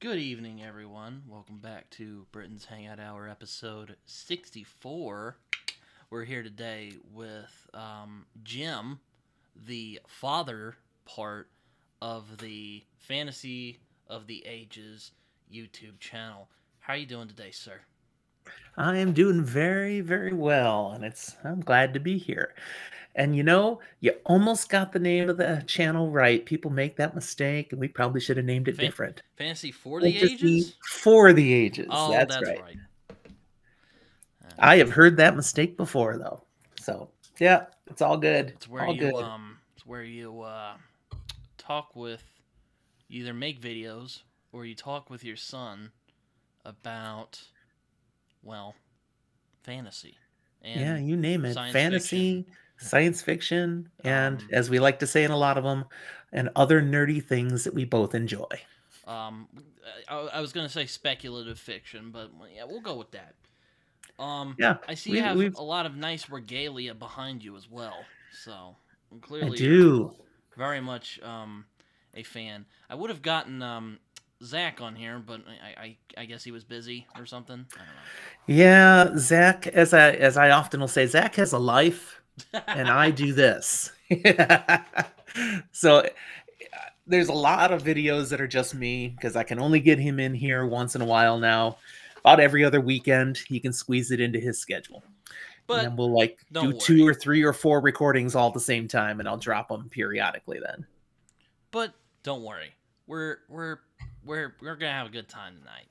Good evening, everyone. Welcome back to Britain's Hangout Hour, episode 64. We're here today with Jim, the father part of the Fantasy of the Ages YouTube channel. How are you doing today, sir? I am doing very, very well, and I'm glad to be here. And you almost got the name of the channel right. People make that mistake, and we probably should have named it Fan- different. Fantasy for the Fantasy Ages? for the ages. Oh, That's that's right. right. I have heard that mistake before, though. So yeah, it's all good. It's where All you good. talk with, you either make videos or you talk with your son about, well, fantasy Yeah, and you name it. science fiction. Fantasy, science fiction, and Um, as we like to say in a lot of them, and other nerdy things that we both enjoy. um, I was gonna say speculative fiction, but yeah, we'll go with that. Yeah, I see you we've have we've a lot of nice regalia behind you as well, so I clearly you're do. very much a fan. I would have gotten Zach on here, but I guess he was busy or something. I Yeah, Zach, as I often will say, Zach has a life, don't and know. I do this. So there's a lot of videos that are just me because I can only get him in here once in a while now. About every other weekend, he can squeeze it into his schedule, and But then we'll like do don't two worry. or three or four recordings all at the same time, and I'll drop them periodically. Then But don't worry. We're we're we're gonna have a good time tonight.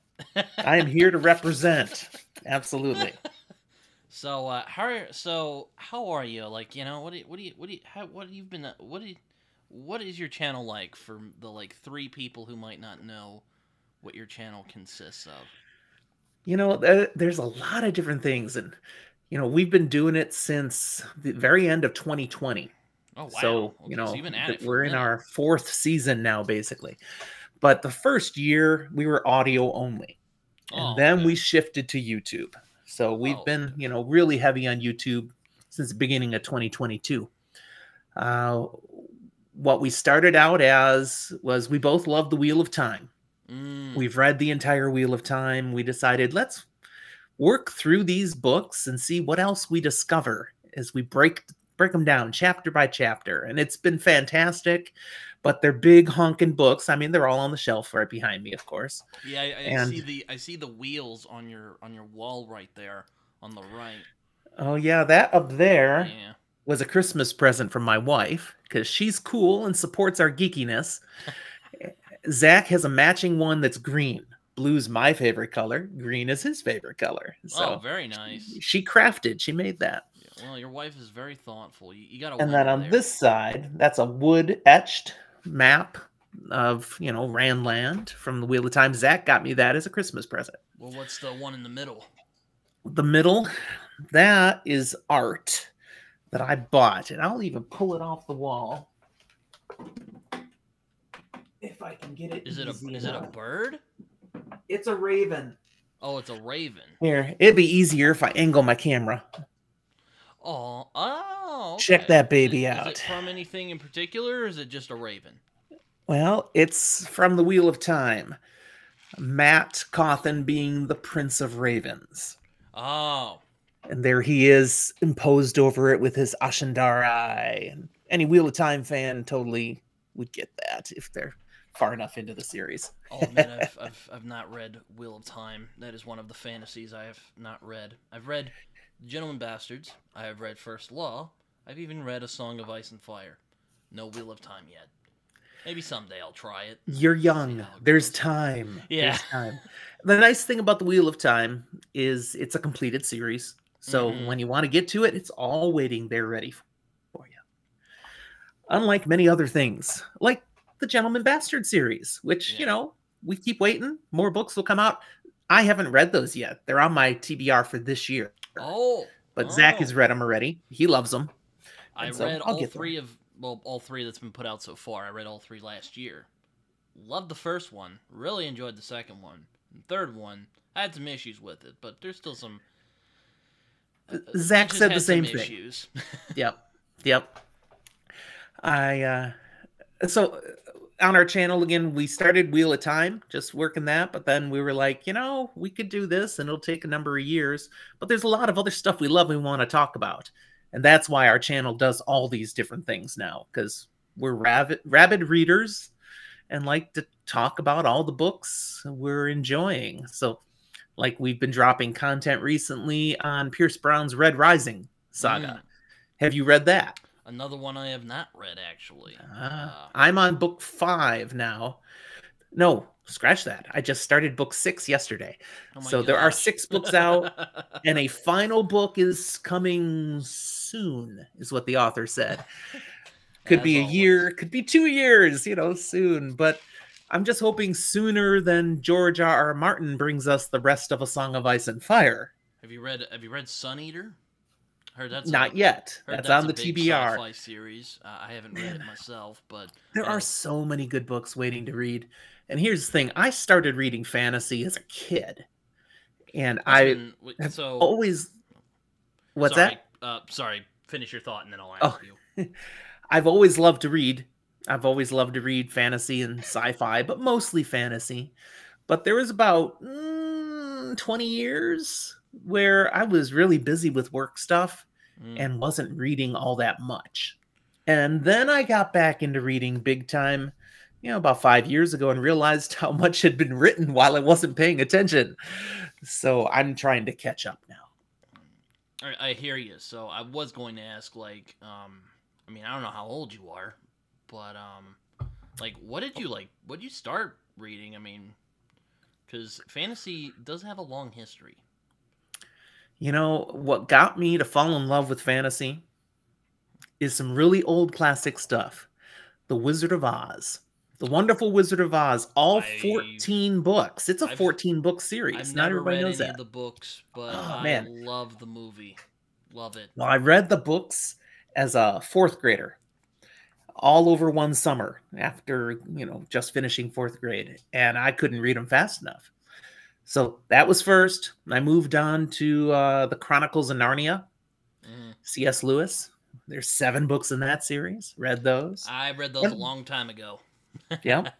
I am here to represent. Absolutely. So how are you? Like, what have you been what is your channel like for the like three people who might not know what your channel consists of? There's a lot of different things, and we've been doing it since the very end of 2020. Oh wow. So, Okay, so you've been at it for a we're in minute. our fourth season now, basically. But the first year, we were audio only, and Oh, then okay. we shifted to YouTube. So we've Oh, been, really heavy on YouTube since the beginning of 2022. Uh, what we started out as was we both loved the Wheel of Time. mm, We've read the entire Wheel of Time. We decided let's work through these books and see what else we discover as we break them down chapter by chapter. And it's been fantastic, but they're big honking books. I mean, they're all on the shelf right behind me, of course. yeah. I see And the wheels on your wall right there on the right. oh yeah, that up there Yeah. was a Christmas present from my wife because she's cool and supports our geekiness. Zach has a matching one that's green. Blue's my favorite color. Green is his favorite color. Oh, So very nice. she made that. Yeah, well, your wife is very thoughtful. You got a And then winner on there. this side, that's a wood etched map of, Randland from the Wheel of Time. Zach got me that as a Christmas present. Well, what's the one in the middle? The middle, that is art that I bought, and I'll even pull it off the wall if I can get it easy Is it a enough. bird? It's a raven. Oh, it's a raven. Here, it'd be easier if I angle my camera. Oh, Check okay. that baby Is it out. from anything in particular, or is it just a raven? Well, it's from the Wheel of Time. Matt Cawthon being the Prince of Ravens. Oh, And there he is, imposed over it with his Ashendar eye. And any Wheel of Time fan totally would get that if they're far enough into the series. I'll admit I've not read Wheel of Time. That is one of the fantasies I have not read. I've read Gentlemen Bastards. I have read First Law. I've even read A Song of Ice and Fire. No Wheel of Time yet. Maybe someday I'll try it. You're See young. how it There's goes. time. Yeah. There's time. The nice thing about the Wheel of Time is it's a completed series. So Mm-hmm. when you want to get to it, it's all waiting there ready for you. Unlike many other things, like the Gentleman Bastard series, which, Yeah. we keep waiting. More books will come out. I haven't read those yet. They're on my TBR for this year. Oh. But Zach has Oh. read them already. He loves them. I And so read I'll all get there. three of all three that's been put out so far. I read all three last year. Loved the first one. Really enjoyed the second one. The third one, I had some issues with it, but there's still some. Zach Finch has said the had some same thing. issues. Yep. Yep. I So on our channel again, we started Wheel of Time, just working that, but then we were like, we could do this and it'll take a number of years, but there's a lot of other stuff we love and we want to talk about. And that's why our channel does all these different things now, because we're rabid readers and like to talk about all the books we're enjoying. So like we've been dropping content recently on Pierce Brown's Red Rising saga. Have you read that? Another one I have not read, actually. I'm on book 5 now. No, scratch that. I just started book 6 yesterday. So there are 6 books out, and a final book is coming soon, is what the author said. Could be a year, could be 2 years, soon. But I'm just hoping sooner than George R.R. Martin brings us the rest of A Song of Ice and Fire. Have you read Sun Eater? Heard that's not yet. That's on the TBR sci-fi series. I haven't read it myself, but there are so many good books waiting to read. And here's the thing: I started reading fantasy as a kid, and I have always. What's that? Sorry. Finish your thought, and then I'll ask you. I've always loved to read. I've always loved to read fantasy and sci-fi, but mostly fantasy. But there was about 20 years where I was really busy with work stuff and wasn't reading all that much. And then I got back into reading big time, about 5 years ago, and realized how much had been written while I wasn't paying attention. So I'm trying to catch up now. I hear you. So I was going to ask, I don't know how old you are, but what did you start reading? Because fantasy does have a long history. What got me to fall in love with fantasy is some really old classic stuff. The Wizard of Oz. The Wonderful Wizard of Oz. All 14 books. It's a 14-book series. I've Not never everybody read knows any that. of the books, but I love the movie. Love it. Well, I read the books as a 4th grader. All over one summer after, just finishing 4th grade. And I couldn't read them fast enough. So that was first. I moved on to the Chronicles of Narnia, C.S. Lewis. There's 7 books in that series. Read those. I read those a long time ago. Yeah.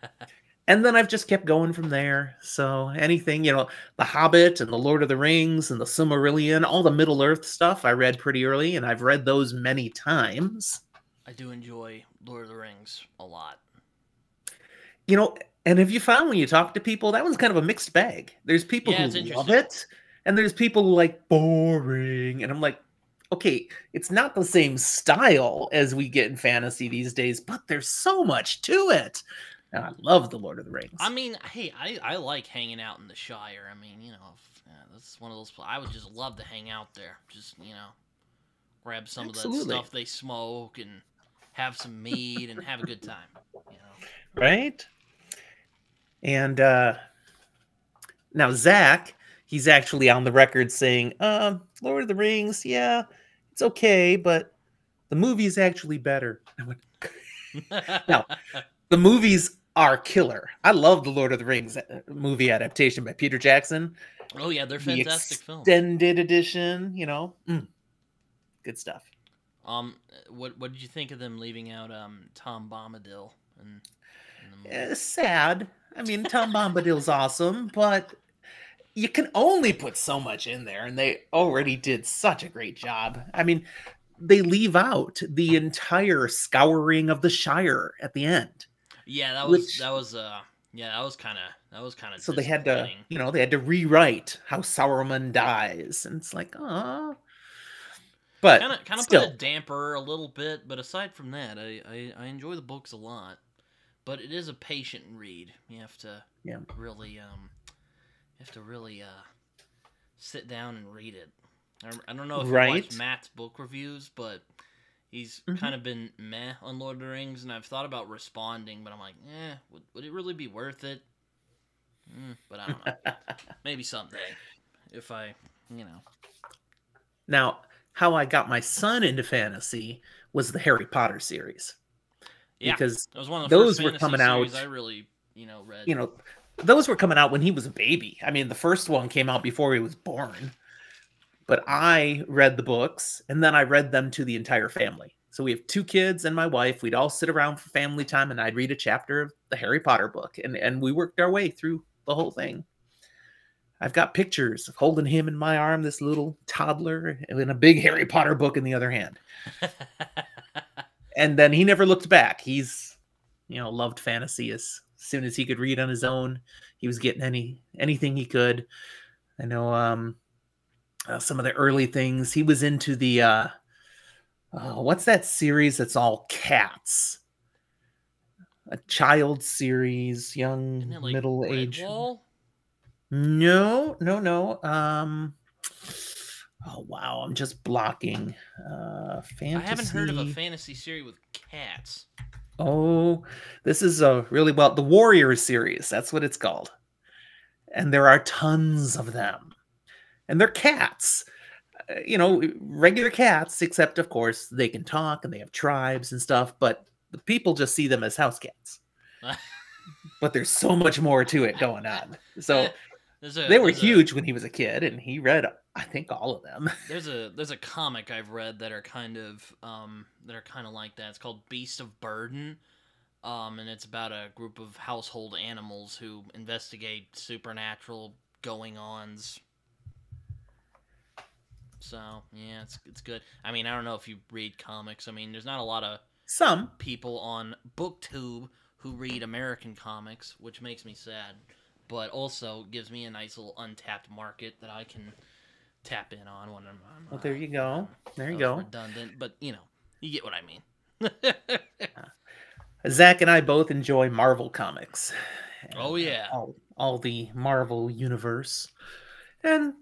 And then I've just kept going from there. So anything, The Hobbit and The Lord of the Rings and The Silmarillion, all the Middle-earth stuff I read pretty early, and I've read those many times. I do enjoy Lord of the Rings a lot. And have you found when you talk to people, that one's kind of a mixed bag. There's people who love it, and there's people who like boring. And I'm like, okay, it's not the same style as we get in fantasy these days, but there's so much to it. And I love The Lord of the Rings. Hey, I like hanging out in the Shire. That's one of those. I would just love to hang out there. Just, grab some of that stuff they smoke and have some mead and have a good time. Right? And now Zach, he's actually on the record saying, Lord of the Rings, yeah, it's okay, but the movie's actually better. Now, the movies are killer. I love the Lord of the Rings movie adaptation by Peter Jackson. Oh, yeah, they're fantastic films. Extended edition, good stuff. What did you think of them leaving out Tom Bombadil? Sad. Tom Bombadil's awesome, but you can only put so much in there, and they already did such a great job. They leave out the entire scouring of the Shire at the end. Yeah, that was kind of. So they had to rewrite how Sauron dies, and it's like, oh. But kind of put a damper a little bit. But aside from that, I enjoy the books a lot. But it is a patient read. You have to really sit down and read it. I don't know if you watch Matt's book reviews, but he's kind of been meh on Lord of the Rings, and I've thought about responding, but I'm like, would it really be worth it? But I don't know. Maybe someday, if I, Now, how I got my son into fantasy was the Harry Potter series. Yeah, because that was one of the those first were coming out. I really, read. Those were coming out when he was a baby. The first one came out before he was born. But I read the books, and then I read them to the entire family. So we have 2 kids and my wife. We'd all sit around for family time, and I'd read a chapter of the Harry Potter book, and we worked our way through the whole thing. I've got pictures of holding him in my arm, this little toddler, and a big Harry Potter book in the other hand. And then he never looked back. He's, loved fantasy as soon as he could read on his own. He was getting anything he could. I know some of the early things. He was into the what's that series that's all cats? A child series, young, Isn't it like middle age. Redwall? No. Oh wow, I'm just blocking. Fantasy. I haven't heard of a fantasy series with cats. Oh, this is the Warriors series. That's what it's called. And there are tons of them. And they're cats. Regular cats, except of course they can talk and they have tribes and stuff, but the people just see them as house cats. But there's so much more to it going on. So they were huge when he was a kid, and he read, I think, all of them. There's a comic I've read that are kind of like that. It's called Beast of Burden, and it's about a group of household animals who investigate supernatural going-ons. So yeah, it's good. I mean, I don't know if you read comics. I mean, there's not a lot of some people on BookTube who read American comics, which makes me sad, but also gives me a nice little untapped market that I can tap in on when I'm well, there you go. There you go. Redundant, but you get what I mean. Zach and I both enjoy Marvel comics. Oh yeah, all the Marvel universe, and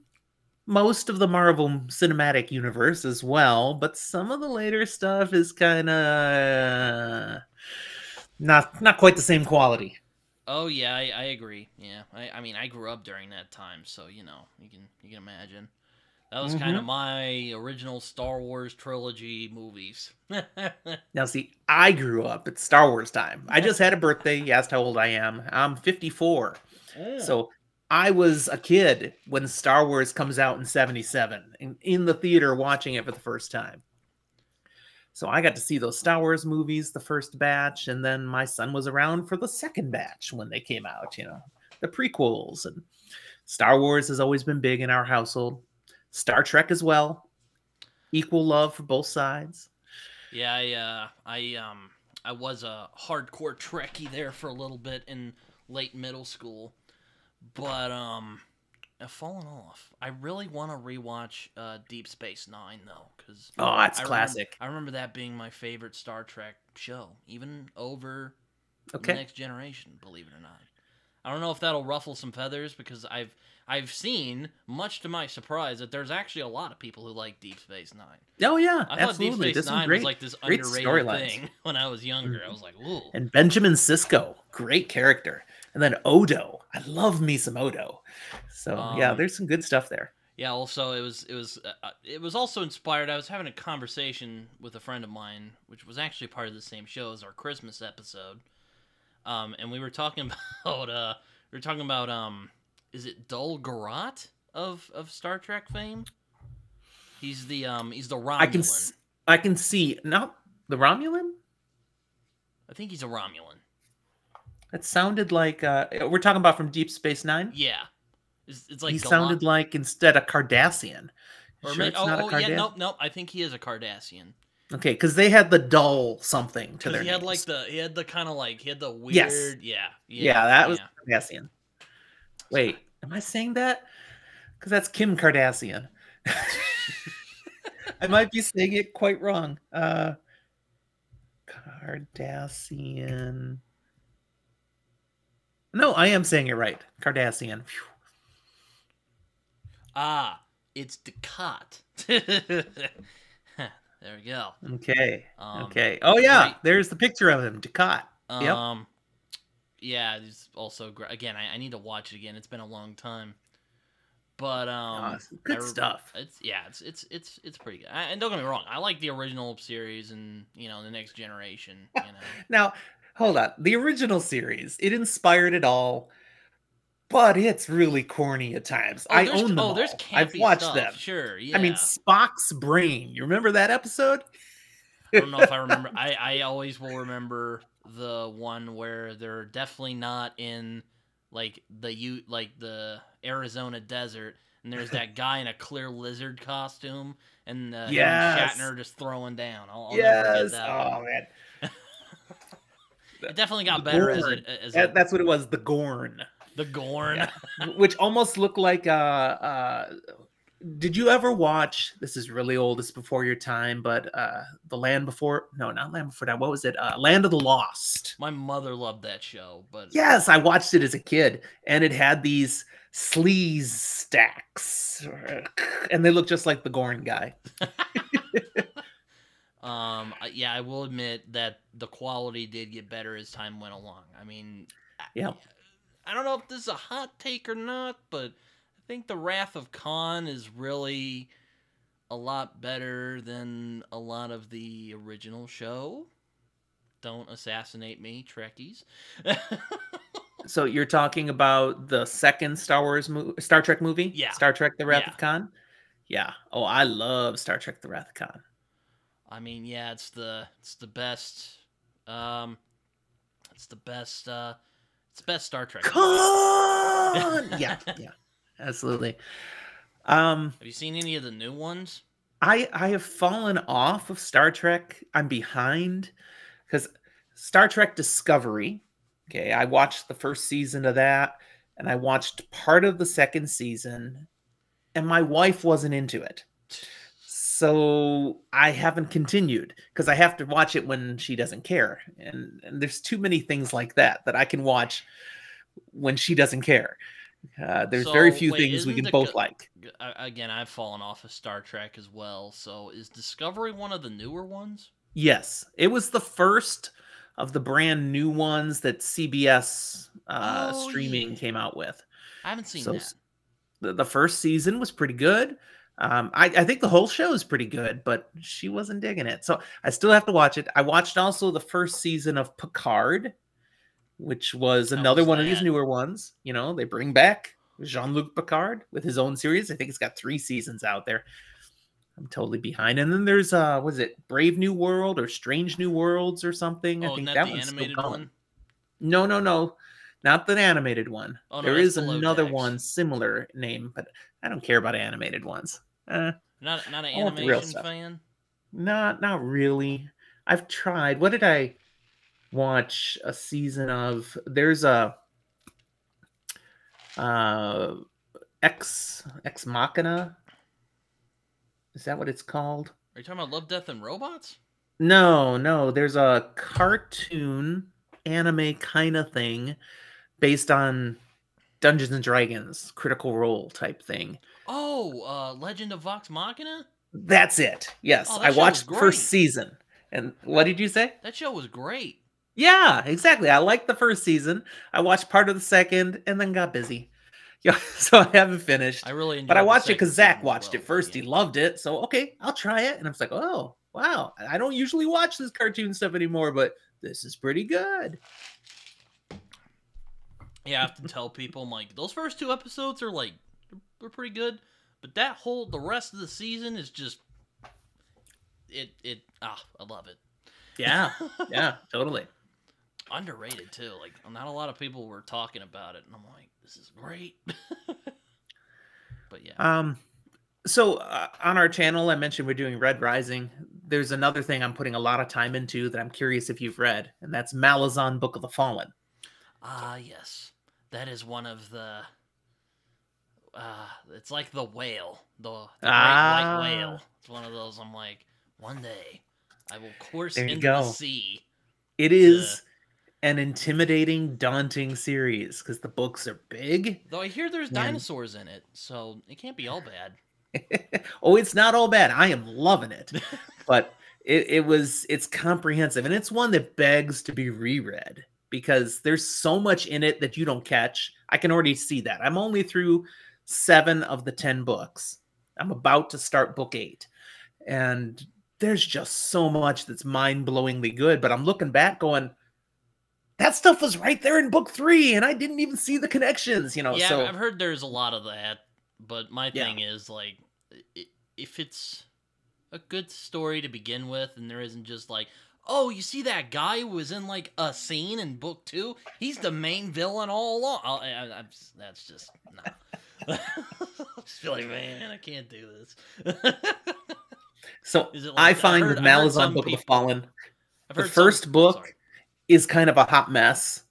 most of the Marvel Cinematic Universe as well. But some of the later stuff is kind of not quite the same quality. Oh yeah, I agree. Yeah, I mean I grew up during that time, so you can imagine. That was kind of my original Star Wars trilogy movies. Now, see, I grew up at Star Wars time. I just had a birthday. You asked how old I am. I'm 54. Oh. So I was a kid when Star Wars comes out in 77, in the theater watching it for the first time. So I got to see those Star Wars movies, the first batch, and then my son was around for the second batch when they came out, the prequels. And Star Wars has always been big in our household. Star Trek as well. Equal love for both sides. Yeah, I was a hardcore Trekkie there for a little bit in late middle school, but I've fallen off. I really want to rewatch Deep Space Nine though, because that's classic. I remember that being my favorite Star Trek show, even over The Next Generation. Believe it or not, I don't know if that'll ruffle some feathers because I've seen, much to my surprise, that there's actually a lot of people who like Deep Space Nine. Oh yeah, I thought Deep Space Nine was like this underrated thing when I was younger. I was like, ooh. And Benjamin Sisko, great character. And then Odo, I love me some Odo. So yeah, there's some good stuff there. Yeah. Also, it was also inspired. I was having a conversation with a friend of mine, which was actually part of the same show as our Christmas episode. And we were talking about is it Dol Garat of Star Trek fame? He's the Romulan. I can see not the Romulan. I think he's a Romulan. It sounded like we're talking about from Deep Space Nine. Yeah, it's like he sounded like instead a Cardassian. Or sure it's not a Cardassian? Yeah, nope. I think he is a Cardassian. Okay, because they had the dull something to their names. He had the weird. Yes. Yeah. That was Cardassian. Wait, am I saying that? Because that's Kim Kardashian. I might be saying it quite wrong. Cardassian. No, I am saying it right. Cardassian. Phew. It's Ducat. There we go. Okay. Okay. Oh yeah, great. There's the picture of him, Ducat. Yep. Yeah, it's also great. Again, I need to watch it again. It's been a long time. But good stuff. It's pretty good. And don't get me wrong, I like the original series and the Next Generation. Now, hold on. The original series, it inspired it all, but it's really corny at times. I own them all. There's I've watched stuff. them. Sure, yeah. I mean, Spock's brain. You remember that episode? I don't know if I remember. I always will remember the one where they're definitely not in like the Arizona desert, and there's that guy in a clear lizard costume, and him and Yes. Shatner just throwing down. I'll never forget Yes. that Oh one. man. It definitely The got better as Gorn. it That's what it was. The Gorn. the Gorn. Yeah. Which almost looked like did you ever watch, this is really old, it's before your time, but the Land Before, no, not Land Before Time, what was it? Land of the Lost. My mother loved that show, but Yes, I watched it as a kid, and it had these sleaze stacks, and they look just like the Gorn guy. yeah, I will admit that the quality did get better as time went along. I mean, Yeah. I don't know if this is a hot take or not, but I think the Wrath of Khan is really a lot better than a lot of the original show. Don't assassinate me, Trekkies. So you're talking about the second Star Trek movie? Yeah. Star Trek: The Wrath Yeah. of Khan? Yeah. Oh, I love Star Trek: The Wrath of Khan. I mean, yeah, it's the best. It's the best. It's the best Star Trek. Khan! Yeah, yeah, absolutely. Have you seen any of the new ones? I have fallen off of Star Trek. I'm behind because Star Trek Discovery. Okay, I watched the first season of that, and I watched part of the second season, and my wife wasn't into it. So I haven't continued because I have to watch it when she doesn't care. And there's too many things like that I can watch when she doesn't care. There's very few things we can both like. Again, I've fallen off of Star Trek as well. So is Discovery one of the newer ones? Yes. It was the first of the brand new ones that CBS streaming came out with. I haven't seen that. The first season was pretty good. I think the whole show is pretty good, but she wasn't digging it. So I still have to watch it. I watched also the first season of Picard, which was another one of these newer ones. You know, they bring back Jean-Luc Picard with his own series. I think it's got 3 seasons out there. I'm totally behind. And then there's was it Brave New World or Strange New Worlds or something? Oh, I think that one's animated still going. one? No. Not the animated one. Oh, no, there is Below another Decks. one similar name, but I don't care about animated ones. Not an animation fan? Not really. I've tried. What did I watch a season of? There's a Ex Machina. Is that what it's called? Are you talking about Love, Death, and Robots? No. There's a cartoon anime kind of thing based on Dungeons and Dragons, Critical Role type thing. Oh, Legend of Vox Machina? That's it. Yes. Oh, I watched the first season. And what did you say? That show was great. Yeah, exactly. I liked the first season. I watched part of the second and then got busy. Yeah, so I haven't finished. I really enjoyed But I watched it because Zach watched it first. He loved it. So, okay, I'll try it. And I was like, oh, wow. I don't usually watch this cartoon stuff anymore, but this is pretty good. Yeah, I have to tell people, I'm like, those first 2 episodes are like, they're pretty good. But the rest of the season is just, I love it. Yeah, totally. Underrated too. Like, not a lot of people were talking about it, and I'm like, this is great. But yeah. So on our channel, I mentioned we're doing Red Rising. There's another thing I'm putting a lot of time into that I'm curious if you've read, and that's Malazan Book of the Fallen. Yes. That is one of the... it's like the whale. The great white whale. It's one of those, I'm like, one day I will course into the sea. It is an intimidating, daunting series because the books are big. Though I hear there's dinosaurs in it, so it can't be all bad. Oh, it's not all bad. I am loving it. But it's comprehensive, and it's one that begs to be reread because there's so much in it that you don't catch. I can already see that. I'm only through 7 of the 10 books. I'm about to start book 8. And there's just so much that's mind-blowingly good, but I'm looking back going, that stuff was right there in book 3, and I didn't even see the connections, you know. Yeah, so I've heard there's a lot of that, but my thing is, like, if it's a good story to begin with, and there isn't just like, oh, you see that guy who was in like a scene in book 2? He's the main villain all along. That's just no. I just feel like, man, I can't do this. So Is it I like, find with Malazan Book of the Fallen, the first book is kind of a hot mess.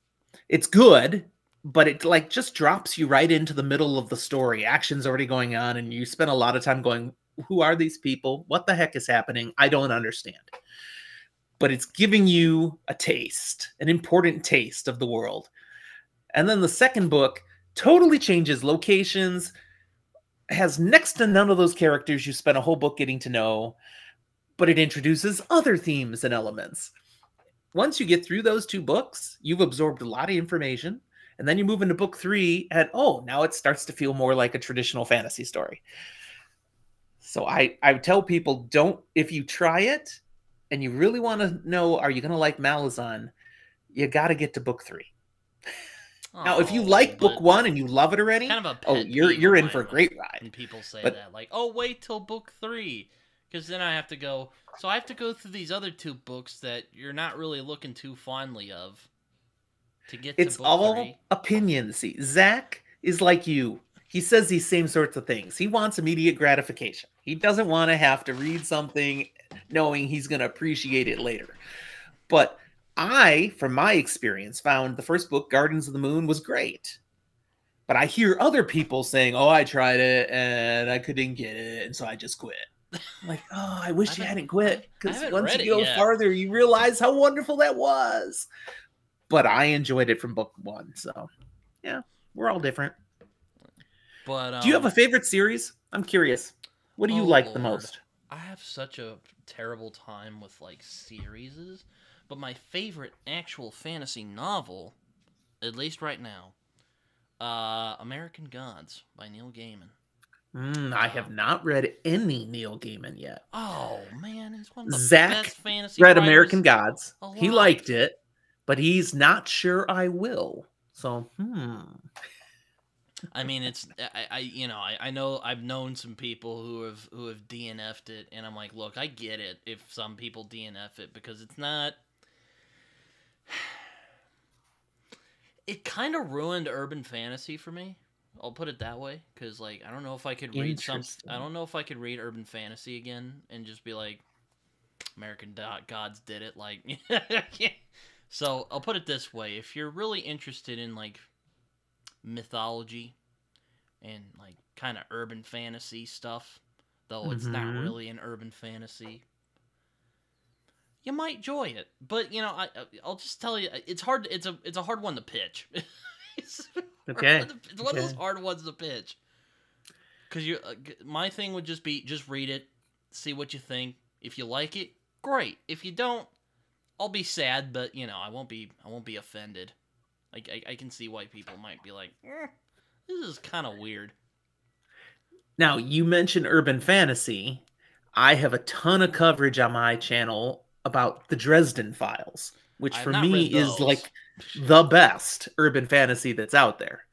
It's good, but it like just drops you right into the middle of the story. Action's already going on, and you spend a lot of time going, who are these people? What the heck is happening? I don't understand. But it's giving you a taste, an important taste of the world. And then the second book totally changes locations, has next to none of those characters you spent a whole book getting to know, but it introduces other themes and elements. Once you get through those 2 books, you've absorbed a lot of information, and then you move into book 3, and now it starts to feel more like a traditional fantasy story. So I tell people, if you try it, and you really want to know, are you going to like Malazan, you got to get to book 3. Now, if you like book 1 and you love it already, kind of a you're in for a great ride. And people say that, like, oh, wait till book 3, because then I have to go. So I have to go through these other 2 books that you're not really looking too fondly of to get to book 3. It's all opinion. See, Zach is like you. He says these same sorts of things. He wants immediate gratification. He doesn't want to have to read something knowing he's going to appreciate it later. But I, from my experience, found the first book, Gardens of the Moon, was great. But I hear other people saying, oh, I tried it and I couldn't get it, and so I just quit. I'm like, oh, I wish you hadn't quit. Because once you go farther, you realize how wonderful that was. But I enjoyed it from book 1. So, yeah, we're all different. But do you have a favorite series? I'm curious. What do you like the most? I have such a terrible time with like series, but my favorite actual fantasy novel, at least right now, American Gods by Neil Gaiman. I have not read any Neil Gaiman yet. Oh man, he's one of the Zach best fantasy read writers American Gods. alive. He liked it, but he's not sure I will. So, I mean, it's I know I've known some people who have DNF'd it, and I'm like, look, I get it if some people DNF it because it's not. It kind of ruined urban fantasy for me. I'll put it that way, because like I don't know if I could read I don't know if I could read urban fantasy again and just be like, American Gods did it, like. So I'll put it this way: if you're really interested in like mythology and like kind of urban fantasy stuff, though it's not really an urban fantasy, you might enjoy it. But I'll just tell you, it's hard. It's a hard one to pitch. It's one of those hard ones to pitch. Because my thing would just be read it, see what you think. If you like it, great. If you don't, I'll be sad, but I won't be offended. I can see why people might be like, this is kind of weird. Now, you mentioned urban fantasy. I have a ton of coverage on my channel about the Dresden Files, which for me is like the best urban fantasy that's out there.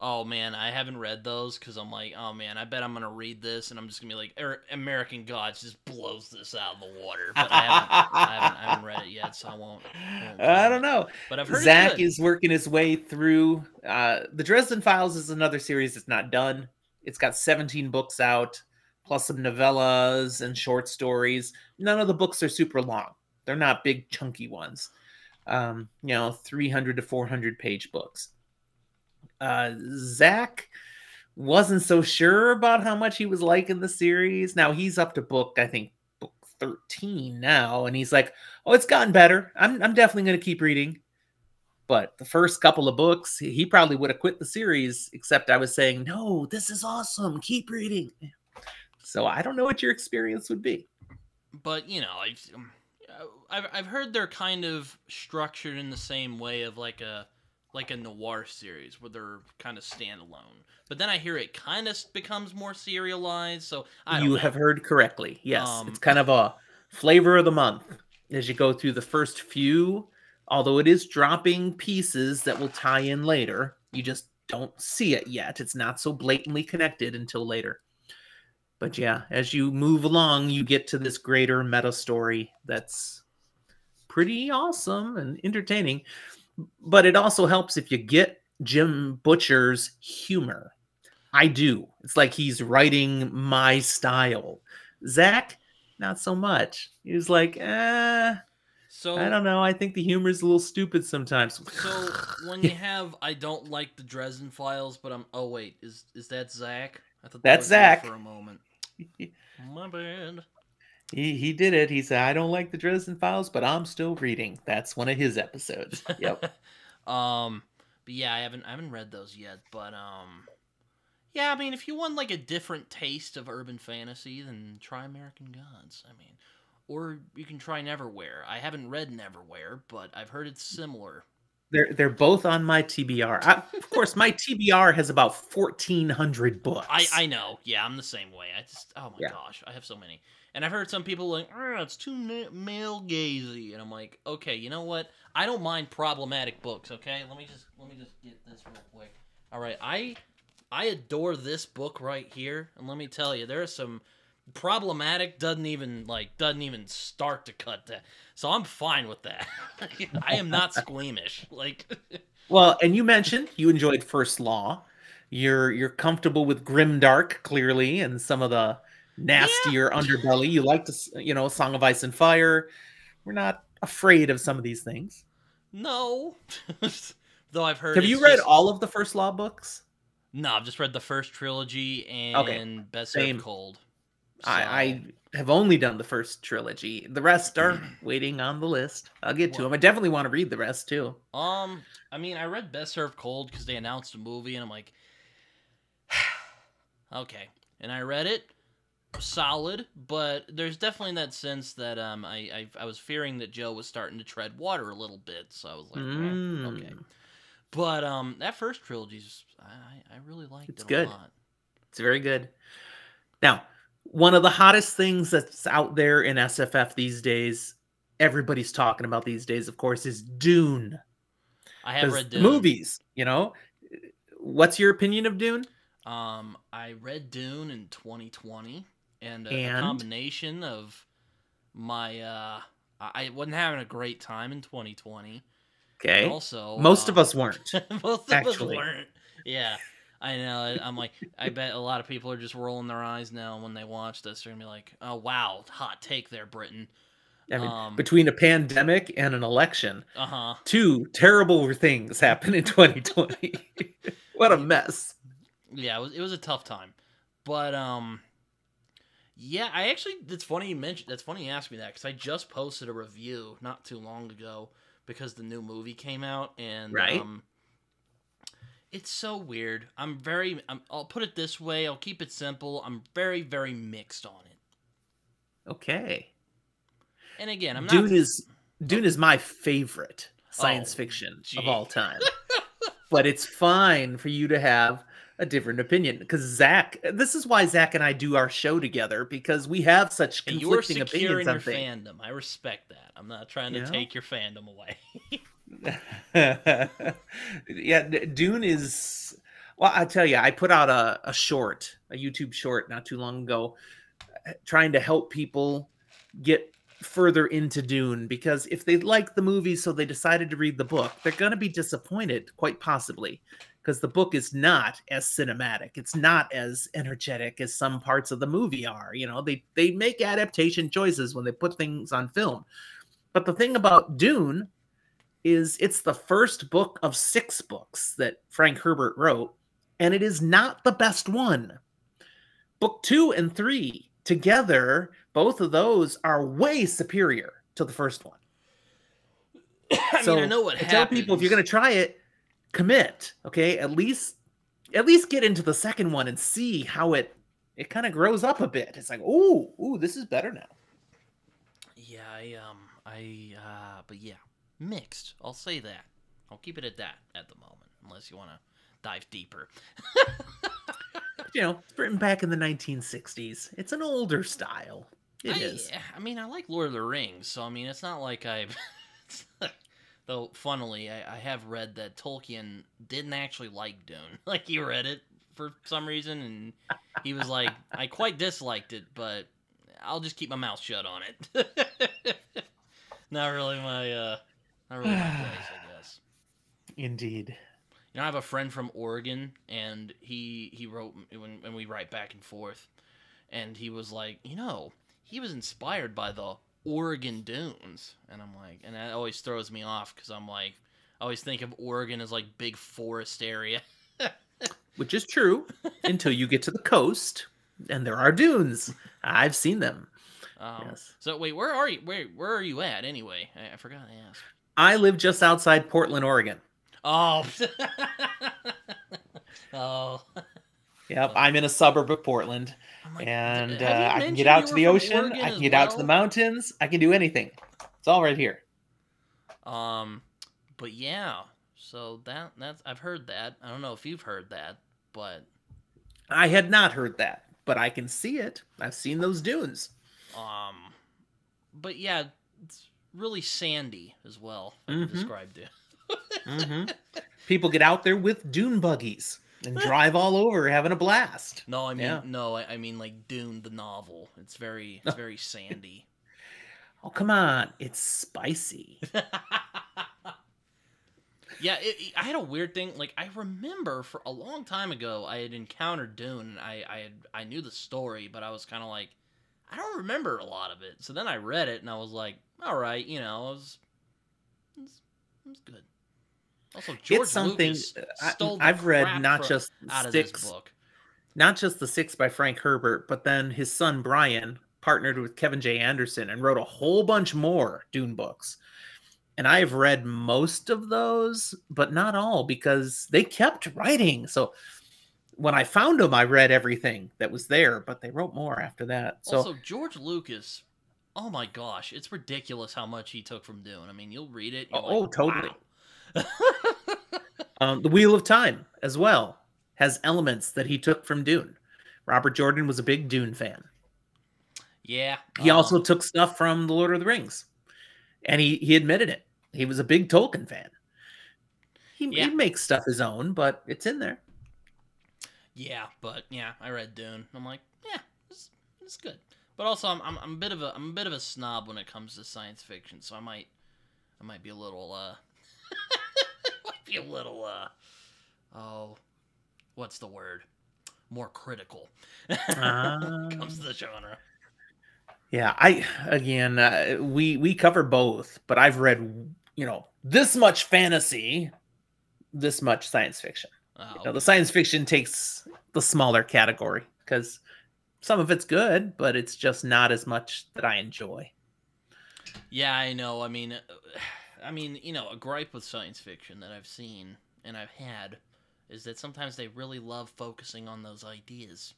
Oh man, I haven't read those because I'm like, oh man, I bet I'm gonna read this and I'm just gonna be like, American Gods just blows this out of the water. But I haven't read it yet, so I won't. I don't know. But I've heard Zach is working his way through. The Dresden Files is another series that's not done. It's got 17 books out, plus some novellas and short stories. None of the books are super long. They're not big chunky ones. 300 to 400 page books. Zach wasn't so sure about how much he was liking the series. Now he's up to book 13 now, and he's like, oh, it's gotten better. I'm definitely going to keep reading. But the first couple of books, he probably would have quit the series, except I was saying, no, this is awesome. Keep reading. So I don't know what your experience would be. But, I've heard they're kind of structured in the same way of like a noir series where they're kind of standalone. But then I hear it kind of becomes more serialized, so I don't know. Have heard correctly. Yes, it's kind of a flavor of the month as you go through the first few, although it is dropping pieces that will tie in later. You just don't see it yet. It's not so blatantly connected until later. But yeah, as you move along, you get to this greater meta story that's pretty awesome and entertaining. But it also helps if you get Jim Butcher's humor. I do. It's like he's writing my style. Zach, not so much. He was like, I So, don't know. I think the humor is a little stupid sometimes. so when you have, I don't like the Dresden Files, but I'm. Oh wait, is that Zach? I thought that That's was Zach. you for a moment. My bad. He did it. He said, I don't like the Dresden Files, but I'm still reading. That's one of his episodes. Yep. But yeah, I haven't read those yet. But yeah, I mean, if you want like a different taste of urban fantasy, then try American Gods. I mean, or you can try Neverwhere. I haven't read Neverwhere, but I've heard it's similar. They're both on my TBR. Of course, my TBR has about 1,400 books. I know. Yeah, I'm the same way. I just oh my Yeah. gosh, I have so many. And I've heard some people like, it's too male gazy, and I'm like, okay, you know what? I don't mind problematic books. Okay, let me just get this real quick. All right, I adore this book right here, and let me tell you, there are some problematic doesn't even start to cut that. So I'm fine with that. I am not squeamish. Like, Well, and you mentioned you enjoyed First Law. You're comfortable with Grimdark, clearly, and some of the yeah, nastier underbelly. You like to, Song of Ice and Fire. We're not afraid of some of these things. no. Though I've heard Have it's you read just all of the First Law books? no. I've just read the first trilogy Okay, and Best Served same. Cold. So, I have only done the first trilogy. The rest are waiting on the list. I'll get to well, them. I definitely want to read the rest too. I mean, I read Best Served Cold because they announced a movie, and I'm like, okay. And I read it, solid, but there's definitely that sense that I was fearing that Joe was starting to tread water a little bit, so I was like, okay. Mm, But that first trilogy's I really liked it's it a good. lot. It's very good. Now, one of the hottest things that's out there in SFF these days, everybody's talking about these days, of course, is Dune. I have Because read the Dune. movies. What's your opinion of Dune? I read Dune in 2020, and a And combination of my I wasn't having a great time in 2020, and okay, also most of us weren't, most of us actually. weren't. Yeah, I know. I'm like, I bet a lot of people are just rolling their eyes now when they watch this. They're gonna be like, "Oh wow, hot take there, Britton." I mean, between a pandemic and an election, Uh huh. two terrible things happened in 2020. What a mess. Yeah, it was a tough time, but yeah, I actually. It's funny you mentioned. That's funny you asked me that because I just posted a review not too long ago because the new movie came out, and Right? it's so weird. I'll put it this way. I'll keep it simple. I'm very, very mixed on it. Okay. And again, I'm not. Dune is Oh, Dune is my favorite oh, science fiction of gee. all time. But it's fine for you to have a different opinion because this is why Zach and I do our show together because we have such Hey, you're conflicting secure opinions in your on things. fandom. I respect that. I'm not trying to You know? take your fandom away. Yeah, Dune is. Well, I tell you, I put out a YouTube short, not too long ago, trying to help people get further into Dune because if they like the movie, so they decided to read the book, they're going to be disappointed, quite possibly, because the book is not as cinematic. It's not as energetic as some parts of the movie are. They make adaptation choices when they put things on film. But the thing about Dune is it's the first book of 6 books that Frank Herbert wrote, and it is not the best one. Book 2 and 3 together, both of those are way superior to the first one. I mean, I So know what I tell people if you're happens. going to try it, commit. Okay, at least get into the second one and see how it kind of grows up a bit. It's like, ooh, this is better now. Yeah, but yeah, mixed. I'll say that. I'll keep it at that at the moment, unless you want to dive deeper. It's written back in the 1960s. It's an older style. It is. I mean, I like Lord of the Rings, so I mean, it's not like I've. Though, funnily, I have read that Tolkien didn't actually like Dune. Like, he read it for some reason, and He was like, I quite disliked it, but I'll just keep my mouth shut on it. Not really my place, I guess. Indeed. You know, I have a friend from Oregon, and he wrote when we write back and forth, and he was like, you know, he was inspired by the Oregon Dunes, and I'm like, and that always throws me off because I'm like, I always think of Oregon as like big forest area. Which is true until you get to the coast and there are dunes. I've seen them. Yes. So wait, where are you? Where are you at anyway? I forgot to ask. I live just outside Portland, Oregon. Oh. Oh. Yep, I'm in a suburb of Portland, like, and have you I can mentioned get out you to were the from ocean. Oregon I as can get out to the well? mountains. I can do anything. It's all right here. But yeah, so that's I've heard that. I don't know if you've heard that, but I had not heard that, but I can see it. I've seen those dunes. but yeah, it's really sandy as well. If I can describe it. People get out there with dune buggies and drive all over, having a blast. No, I mean I mean like Dune the novel. It's very sandy. Oh, come on. It's spicy. Yeah, I had a weird thing. Like, I remember for a long time ago, I had encountered Dune, and I knew the story, but I was kind of like, I don't remember a lot of it. So then I read it, and I was like, all right, you know, it was good. Also, George Lucas stole the I've read crap not just out of Six, this book. not just the Six by Frank Herbert, but then his son Brian partnered with Kevin J. Anderson and wrote a whole bunch more Dune books. And I've read most of those, but not all, because they kept writing. So when I found them, I read everything that was there, but they wrote more after that. So Also, George Lucas, oh my gosh, it's ridiculous how much he took from Dune. I mean, you'll read it. totally. Wow. The Wheel of Time as well has elements that he took from Dune. Robert Jordan was a big Dune fan. Yeah. He also took stuff from The Lord of the Rings. And he admitted it. He was a big Tolkien fan. He makes stuff his own, but it's in there. Yeah, but yeah, I read Dune. I'm like, yeah, it's good. But also, I'm a bit of a snob when it comes to science fiction, so I might be a little oh, what's the word? More critical when it comes to the genre. Yeah, we cover both, but I've read, this much fantasy, this much science fiction. Oh, The science fiction takes the smaller category because some of it's good, but it's just not as much that I enjoy. Yeah, I know. I mean, a gripe with science fiction that I've seen and I've had is that sometimes they really love focusing on those ideas.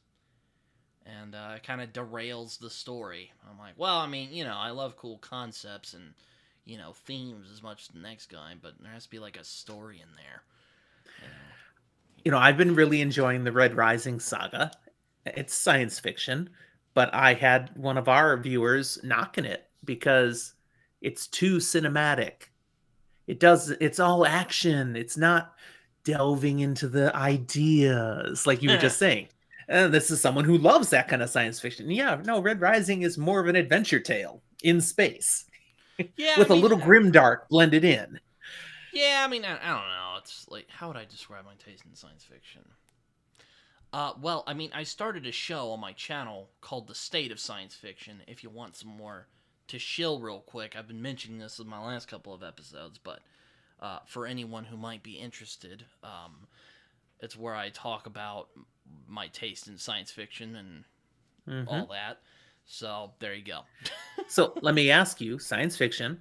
And it kind of derails the story. I'm like, well, I mean, I love cool concepts and, themes as much as the next guy, but there has to be like a story in there. I've been really enjoying the Red Rising saga. It's science fiction, but I had one of our viewers knocking it because it's too cinematic. It's all action. It's not delving into the ideas like you were just saying. And this is someone who loves that kind of science fiction. Yeah, no, Red Rising is more of an adventure tale in space. Yeah, with a little grimdark blended in. Yeah, I mean, I don't know. It's like, how would I describe my taste in science fiction? Well, I mean, I started a show on my channel called The State of Science Fiction. If you want some more to shill real quick, I've been mentioning this in my last couple of episodes, but for anyone who might be interested, it's where I talk about my taste in science fiction and all that. So there you go. So let me ask you, science fiction,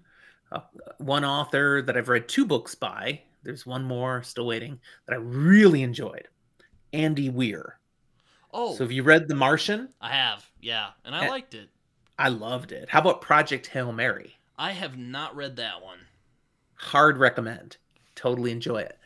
one author that I've read 2 books by, there's one more still waiting, that I really enjoyed, Andy Weir. Oh. So have you read The Martian? I have, yeah. And I liked it. I loved it. How about Project Hail Mary? I have not read that one. Hard recommend. Totally enjoy it.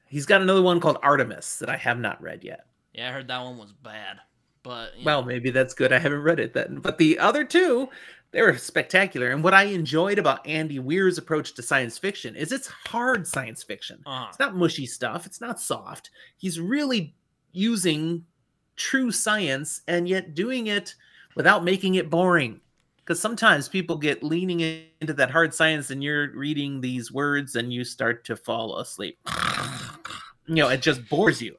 He's got another one called Artemis that I have not read yet. Yeah, I heard that one was bad. But well, maybe that's good. I haven't read it then. But the other 2, they were spectacular. And what I enjoyed about Andy Weir's approach to science fiction is it's hard science fiction. It's not mushy stuff. It's not soft. He's really using true science and yet doing it without making it boring. Because sometimes people get leaning into that hard science and you're reading these words and you start to fall asleep. It just bores you.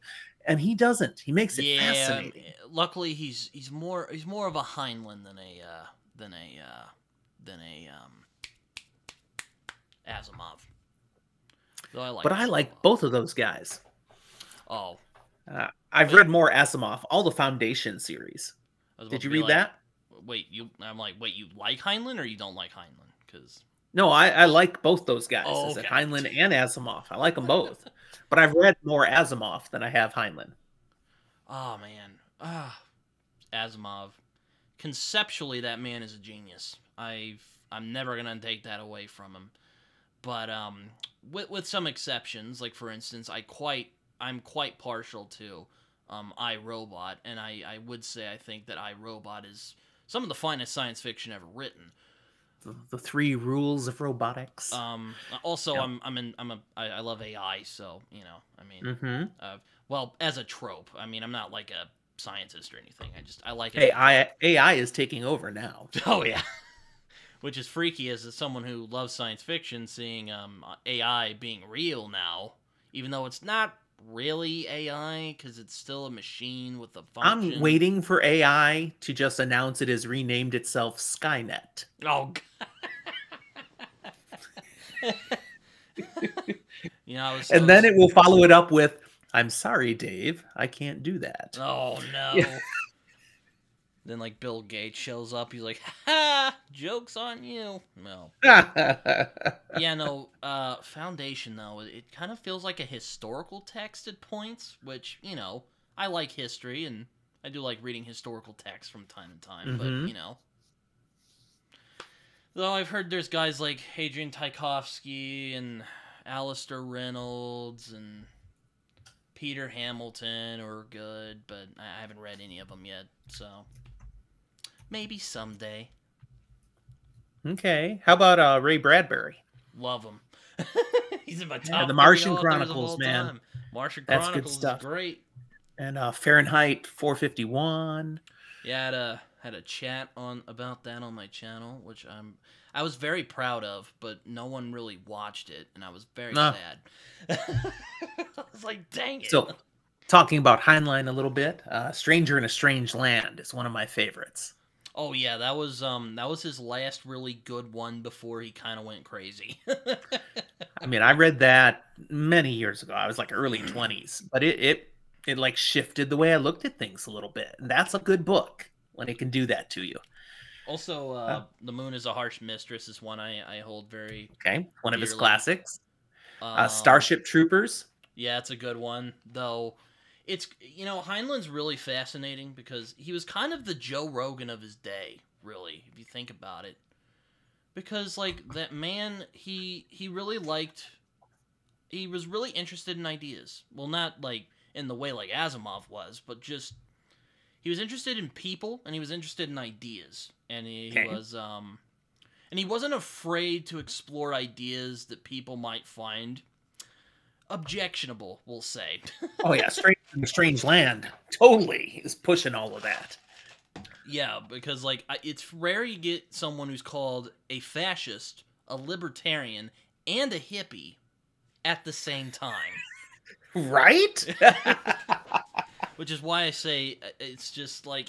And he doesn't. He makes it fascinating. Luckily he's more of a Heinlein than a Asimov. Though I like both of those guys. Oh. I've read more Asimov, all the Foundation series. Did you read that? Wait, you like Heinlein or you don't like Heinlein? Because no, I like both those guys. Oh, Is it okay. Heinlein and Asimov? I like them both. But I've read more Asimov than I have Heinlein. Oh, man. Asimov. Conceptually, that man is a genius. I'm never going to take that away from him. But with some exceptions, like, for instance, I'm quite partial to I, Robot, and I would say I think that I, Robot is some of the finest science fiction ever written. The 3 rules of robotics. Also, yeah. I love AI, so well, as a trope. I mean, I'm not like a scientist or anything. I like it. AI is taking over now. Oh yeah, which is freaky as someone who loves science fiction, seeing AI being real now, even though it's not really AI because it's still a machine with a function. I'm waiting for AI to just announce it has renamed itself Skynet. Oh. And then it will follow it up with, "I'm sorry, Dave, I can't do that." Oh no. Yeah. Then like Bill Gates shows up, he's like, "Ha! Joke's on you." No. Yeah, no. Foundation though, it kind of feels like a historical text at points, which I like history and I do like reading historical texts from time to time, but though I've heard there's guys like Adrian Tchaikovsky and Alistair Reynolds and Peter Hamilton are good, but I haven't read any of them yet, so maybe someday. Okay. How about Ray Bradbury? Love him. He's in my top. The Martian Chronicles, man. Time. Martian Chronicles That's good stuff. Is great. And Fahrenheit 451. Yeah, had a chat about that on my channel, which I was very proud of, but no one really watched it, and I was very sad. I was like, dang it. So, talking about Heinlein a little bit, Stranger in a Strange Land is one of my favorites. Oh yeah, that was his last really good one before he kind of went crazy. I mean, I read that many years ago. I was like early 20s, but it like shifted the way I looked at things a little bit. And that's a good book when it can do that to you. Also, The Moon is a Harsh Mistress is one I hold very one of his classics. Starship Troopers. Yeah, it's a good one, though. It's Heinlein's really fascinating because he was kind of the Joe Rogan of his day, really, if you think about it. Because like that man, he was really interested in ideas. Well, not like in the way like Asimov was, but just he was interested in people and he was interested in ideas. And he wasn't afraid to explore ideas that people might find objectionable, we'll say. Oh yeah, Strange Land totally is pushing all of that. Yeah, because like it's rare you get someone who's called a fascist, a libertarian, and a hippie at the same time. Right? Which is why I say it's just like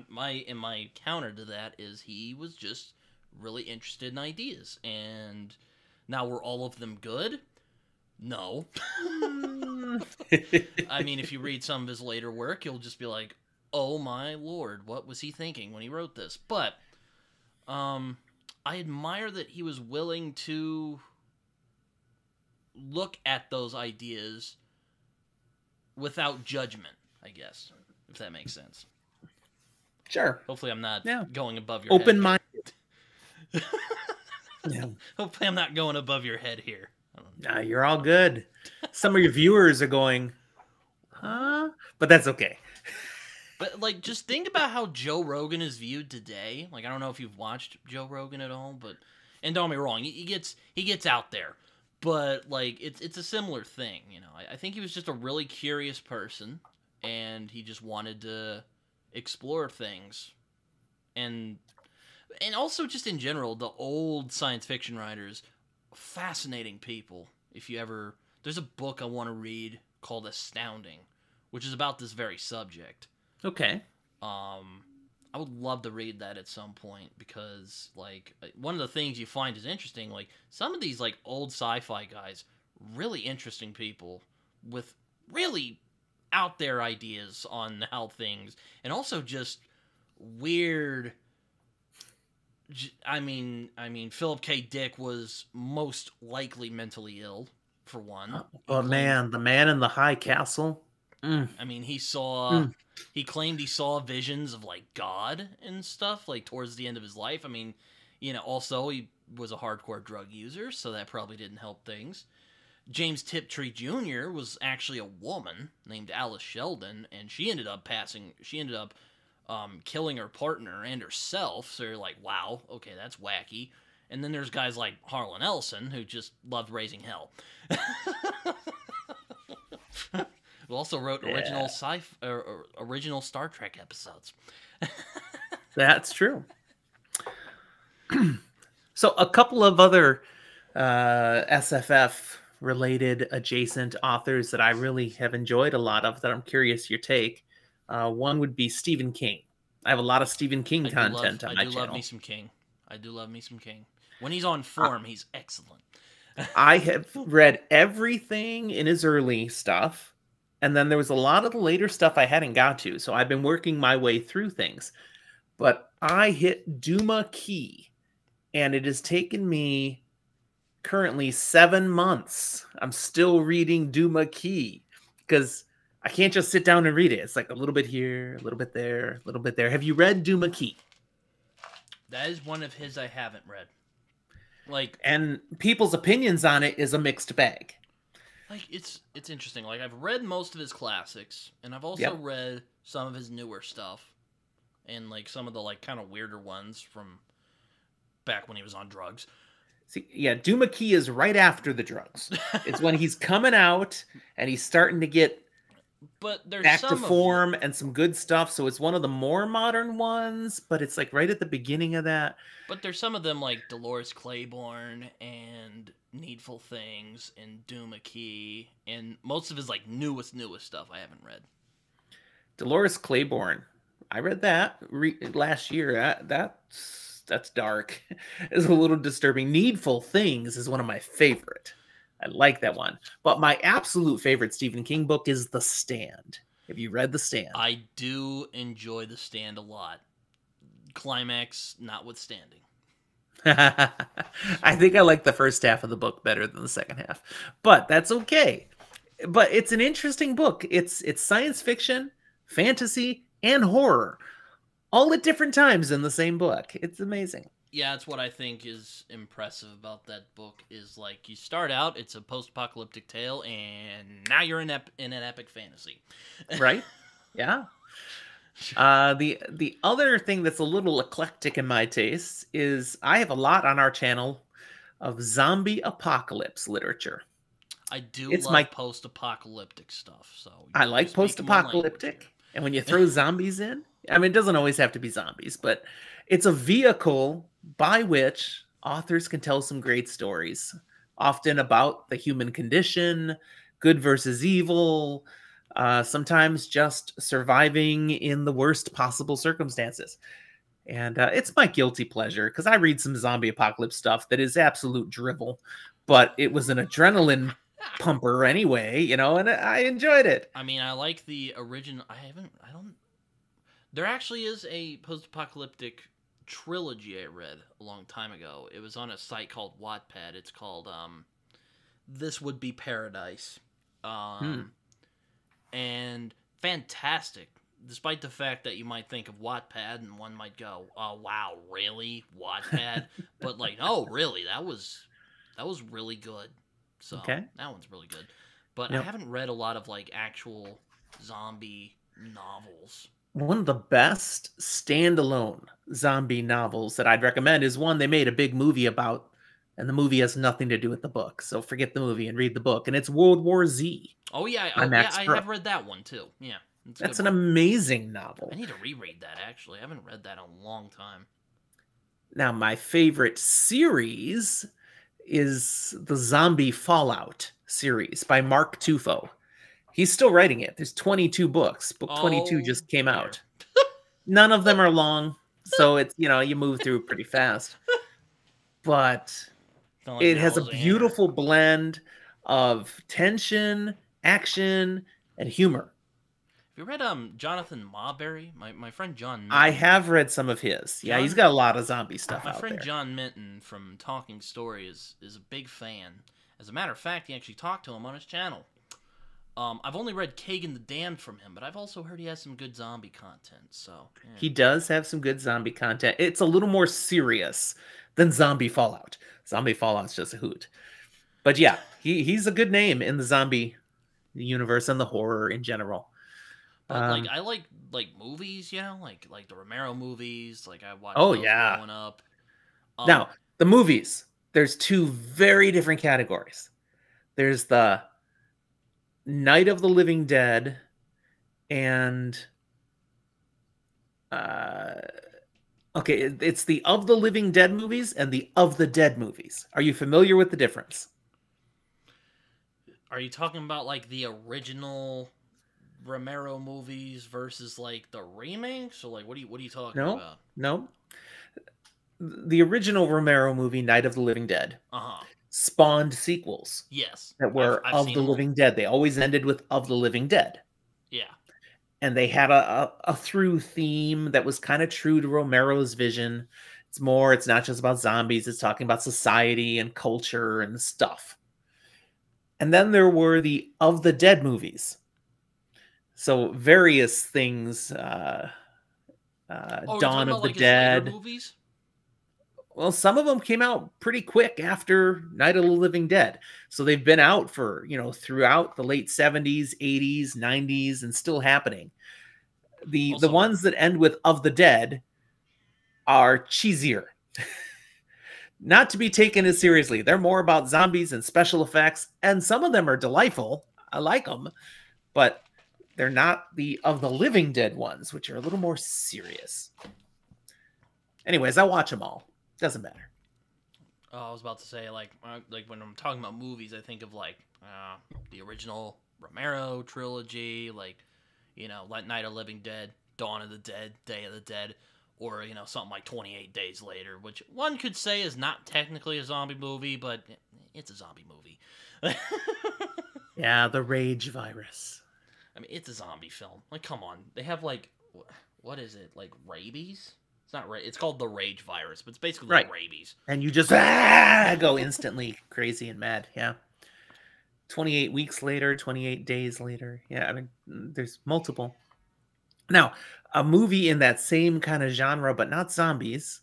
my counter to that is he was just really interested in ideas. And now were all of them good? No. I mean, if you read some of his later work, you'll just be like, oh my lord, what was he thinking when he wrote this? But I admire that he was willing to look at those ideas without judgment, I guess, if that makes sense. Sure. Hopefully I'm not going above your open-minded. Yeah. Hopefully I'm not going above your head here. Nah, you're all good. Some of your viewers are going, huh? But that's okay. But, like, just think about how Joe Rogan is viewed today. Like, I don't know if you've watched Joe Rogan at all, but... And don't get me wrong, he gets out there. But, like, it's a similar thing, you know. I think he was just a really curious person. and he just wanted to explore things. And also just in general, the old science fiction writers, fascinating people. If you ever, there's a book I want to read called Astounding, which is about this very subject. Okay. I would love to read that at some point, because like one of the things you find is interesting, like some of these like old sci-fi guys, really interesting people with really out there ideas on how things, and also just weird. I mean, Philip K. Dick was most likely mentally ill, for one. But man, the man in the high castle. I mean, he claimed he saw visions of like God and stuff like towards the end of his life. I mean, also he was a hardcore drug user, so that probably didn't help things. James Tiptree Jr. was actually a woman named Alice Sheldon, and she ended up killing her partner and herself. So you're like, wow, okay, that's wacky. And then there's guys like Harlan Ellison, who just loved raising hell. Who also wrote original Star Trek episodes. That's true. So a couple of other SFF related adjacent authors that I really have enjoyed a lot of, that I'm curious your take. One would be Stephen King. I have a lot of Stephen King content on my channel. I do love me some King. When he's on form, he's excellent. I have read everything in his early stuff, and then there was a lot of the later stuff I hadn't got to, so I've been working my way through things. But I hit Duma Key, and it has taken me currently 7 months. I'm still reading Duma Key, because I can't just sit down and read it. It's like a little bit here, a little bit there, a little bit there. Have you read Duma Key? That is one of his I haven't read. And people's opinions on it is a mixed bag. Like, it's interesting. Like, I've read most of his classics, and I've also read some of his newer stuff, and like some of the like kind of weirder ones from back when he was on drugs. See, yeah, Duma Key is right after the drugs. It's when he's coming out and he's starting to get back to form and some good stuff. So it's one of the more modern ones, but it's like right at the beginning of that. But there's some of them like Dolores Claiborne and Needful Things and Duma Key, and most of his like newest stuff I haven't read. Dolores Claiborne, I read that last year. That's dark. It's a little disturbing. Needful Things is one of my favorite. I like that one. But my absolute favorite Stephen King book is The Stand. Have you read The Stand? I do enjoy The Stand a lot. Climax notwithstanding. I think I like the first half of the book better than the second half. But that's okay. But it's an interesting book. It's science fiction, fantasy, and horror, all at different times in the same book. It's amazing. Yeah, that's what I think is impressive about that book, is like you start out, it's a post-apocalyptic tale, and now you're in an epic fantasy. Right? Yeah. The other thing that's a little eclectic in my tastes is I have a lot on our channel of zombie apocalypse literature. I do love post-apocalyptic stuff. So I like post-apocalyptic, and when you throw zombies in, I mean, it doesn't always have to be zombies, but it's a vehicle by which authors can tell some great stories, often about the human condition, good versus evil, sometimes just surviving in the worst possible circumstances. And it's my guilty pleasure, because I read some zombie apocalypse stuff that is absolute drivel, but it was an adrenaline pumper anyway, and I enjoyed it. I mean, I like the original. There actually is a post-apocalyptic trilogy I read a long time ago. It was on a site called Wattpad. It's called This Would Be Paradise. And fantastic, despite the fact that you might think of Wattpad and one might go, oh wow, really, Wattpad? But like, oh really, that was really good. So that one's really good. But I haven't read a lot of like actual zombie novels. One of the best standalone zombie novels that I'd recommend is one they made a big movie about, and the movie has nothing to do with the book. So forget the movie and read the book. And it's World War Z. Oh yeah, I have read that one too. Yeah. It's a That's good an book. amazing I novel. need to reread that, actually. I haven't read that in a long time. Now, my favorite series is the Zombie Fallout series by Mark Tufo. He's still writing it. There's 22 books. Book 22 Oh, just came dear. out. None of them are long, so it's, you move through pretty fast. But Not like it has a Alexander. beautiful blend of tension, action, and humor. Have you read Jonathan Marbury? My friend John I Minton. have read some of his. Yeah, he's John got a lot of zombie stuff My out friend there. John Minton from Talking Story is a big fan. As a matter of fact, he actually talked to him on his channel. I've only read Kagan the Damned from him, but I've also heard he has some good zombie content. So yeah. He does have some good zombie content. It's a little more serious than Zombie Fallout. Zombie Fallout's just a hoot. But yeah, he's a good name in the zombie universe and the horror in general. But like I like movies, like the Romero movies. Like I watched Oh those yeah. growing up. Now, the movies, there's two very different categories. There's the Night of the Living Dead and okay, it's the Of the Living Dead movies and the Of the Dead movies. Are you familiar with the difference? Are you talking about like the original Romero movies versus like the remakes, or like what are you talking about? No. The original Romero movie, Night of the Living Dead, Uh-huh. spawned sequels Yes. that were I've Of seen the them all. Living Dead. They always ended with Of the Living Dead. Yeah. And they had a through theme that was kind of true to Romero's vision. It's not just about zombies, it's talking about society and culture and stuff. And then there were the Of the Dead movies. So various things, Oh, you're talking Dawn about of the like his later Dead. movies? Well, some of them came out pretty quick after Night of the Living Dead. So they've been out for, throughout the late 70s, 80s, 90s, and still happening. The Also, ones that end with Of the Dead are cheesier. Not to be taken as seriously. They're more about zombies and special effects, and some of them are delightful. I like them, but they're not the Of the Living Dead ones, which are a little more serious. Anyways, I watch them all. Doesn't matter. I was about to say like when I'm talking about movies, I think of like the original Romero trilogy, like like Night of the Living Dead, Dawn of the Dead, Day of the Dead, or something like 28 Days Later, which one could say is not technically a zombie movie, but it's a zombie movie. Yeah, the rage virus. I mean, it's a zombie film. Like, come on, they have like what is it, like rabies? It's not it's called the rage virus, but it's basically like rabies. And you just go instantly crazy and mad. Yeah. 28 weeks later, 28 days later. Yeah, I mean, there's multiple. Now, a movie in that same kind of genre, but not zombies.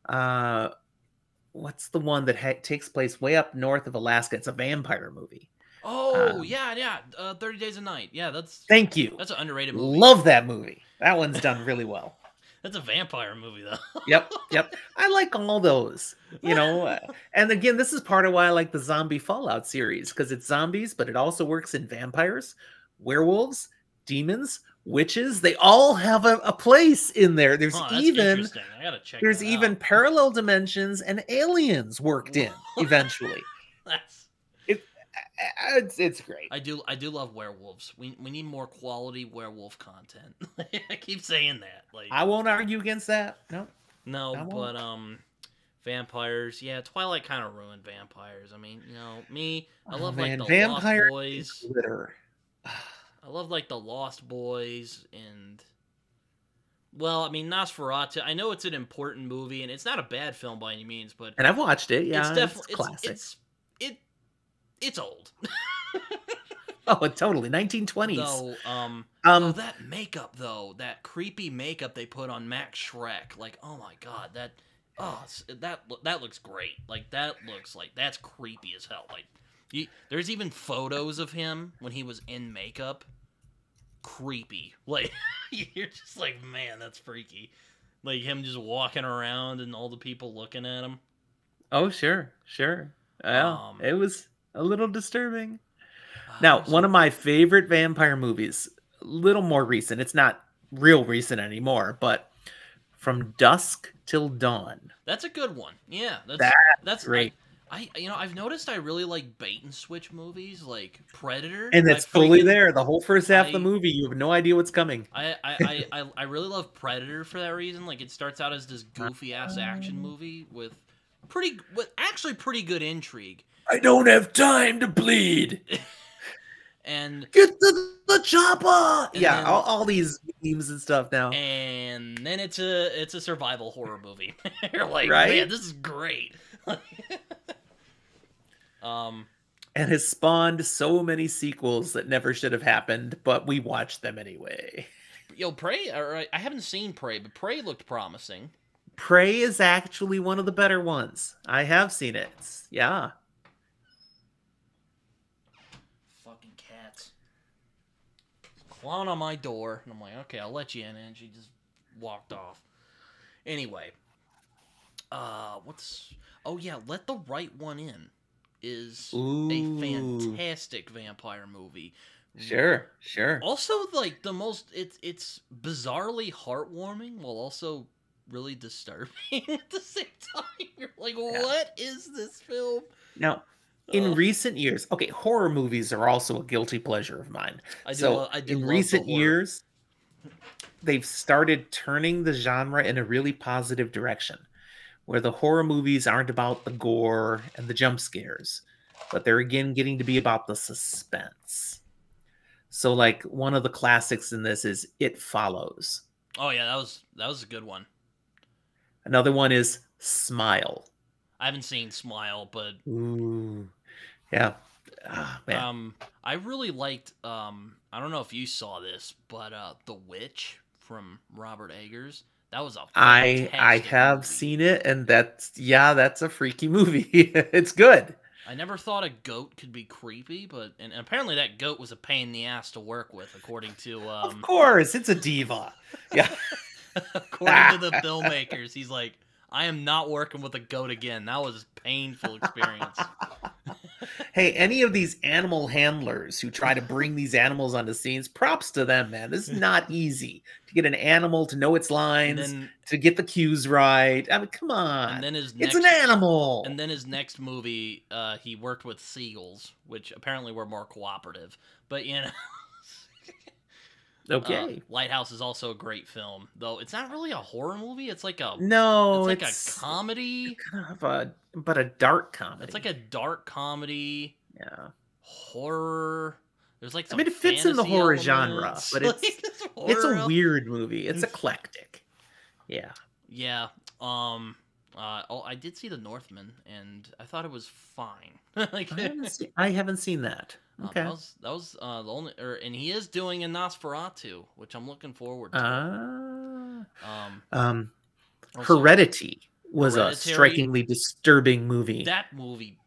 What's the one that takes place way up north of Alaska? It's a vampire movie. Oh, yeah. 30 Days a Night. Yeah, Thank you. That's an underrated movie. Love that movie. That one's done really well. That's a vampire movie, though. Yep. I like all those, and again, this is part of why I like the Zombie Fallout series, because it's zombies, but it also works in vampires, werewolves, demons, witches. They all have a place in there. There's interesting. I gotta check. There's even out. Parallel dimensions and aliens worked in eventually. It's great. I do love werewolves. We need more quality werewolf content. I keep saying that. Like, I won't argue against that. No, but vampires. Yeah, Twilight kind of ruined vampires. I mean, me. I love like the Lost Boys. I love like the Lost Boys and. Well, I mean, Nosferatu. I know it's an important movie, and it's not a bad film by any means, but and I've watched it. Yeah, it's definitely classic. It's old. Oh, totally. 1920s. Though, that makeup, though, that creepy makeup they put on Max Schreck, like, oh my god, that looks great. Like, that's creepy as hell. Like, there's even photos of him when he was in makeup. Creepy. Like, you're just like, man, that's freaky. Like, him just walking around and all the people looking at him. Oh, sure. Well, it was a little disturbing. Now, one of my favorite vampire movies, little more recent. It's not real recent anymore, but From Dusk Till Dawn. That's a good one. Yeah, That's that's great. I've noticed I really like bait and switch movies like Predator. And it's fully there. The whole first half of the movie, you have no idea what's coming. I really love Predator for that reason. Like, it starts out as this goofy ass action movie with actually pretty good intrigue. I don't have time to bleed. And get the chopper. Yeah, then, all these memes and stuff now. And then it's a survival horror movie. You're like, right? Man, this is great. And has spawned so many sequels that never should have happened, but we watched them anyway. Yo, Prey, I haven't seen Prey, but Prey looked promising. Prey is actually one of the better ones. I have seen it. Yeah. Fucking cats. Clawing on my door, and I'm like, okay, I'll let you in, and she just walked off. Anyway. Oh yeah, Let the Right One In is a fantastic vampire movie. Sure. Also, like, it's bizarrely heartwarming while also really disturbing at the same time. You're like, what is this film? Now, in recent years, okay, horror movies are also a guilty pleasure of mine. I do in recent years, they've started turning the genre in a really positive direction, where the horror movies aren't about the gore and the jump scares, but they're again getting to be about the suspense. So, like, one of the classics in this is It Follows. Oh yeah, that was a good one. Another one is Smile. I haven't seen Smile, but yeah. Oh, man. I really liked I don't know if you saw this, but The Witch from Robert Eggers. That was a I have movie. Seen it, and that's a freaky movie. It's good. I never thought a goat could be creepy, and apparently that goat was a pain in the ass to work with, according to of course, it's a diva. Yeah. According to the filmmakers, he's like, I am not working with a goat again. That was a painful experience. Hey, any of these animal handlers who try to bring these animals onto scenes, props to them, man. This is not easy to get an animal to know its lines, to get the cues right. I mean, come on. And then it's an animal. And then his next movie, he worked with seagulls, which apparently were more cooperative. But, you know. Okay. Lighthouse is also a great film, though it's not really a horror movie. It's like a a comedy, but a dark comedy. It's like a dark comedy. Yeah. Horror. There's like some it fits in the horror genre, but it's a weird movie. It's eclectic. Yeah. Yeah. I did see The Northman, and I thought it was fine. Like, I haven't seen that. Okay. That was the only, and he is doing a Nosferatu, which I'm looking forward to. Heredity was a strikingly disturbing movie. That movie,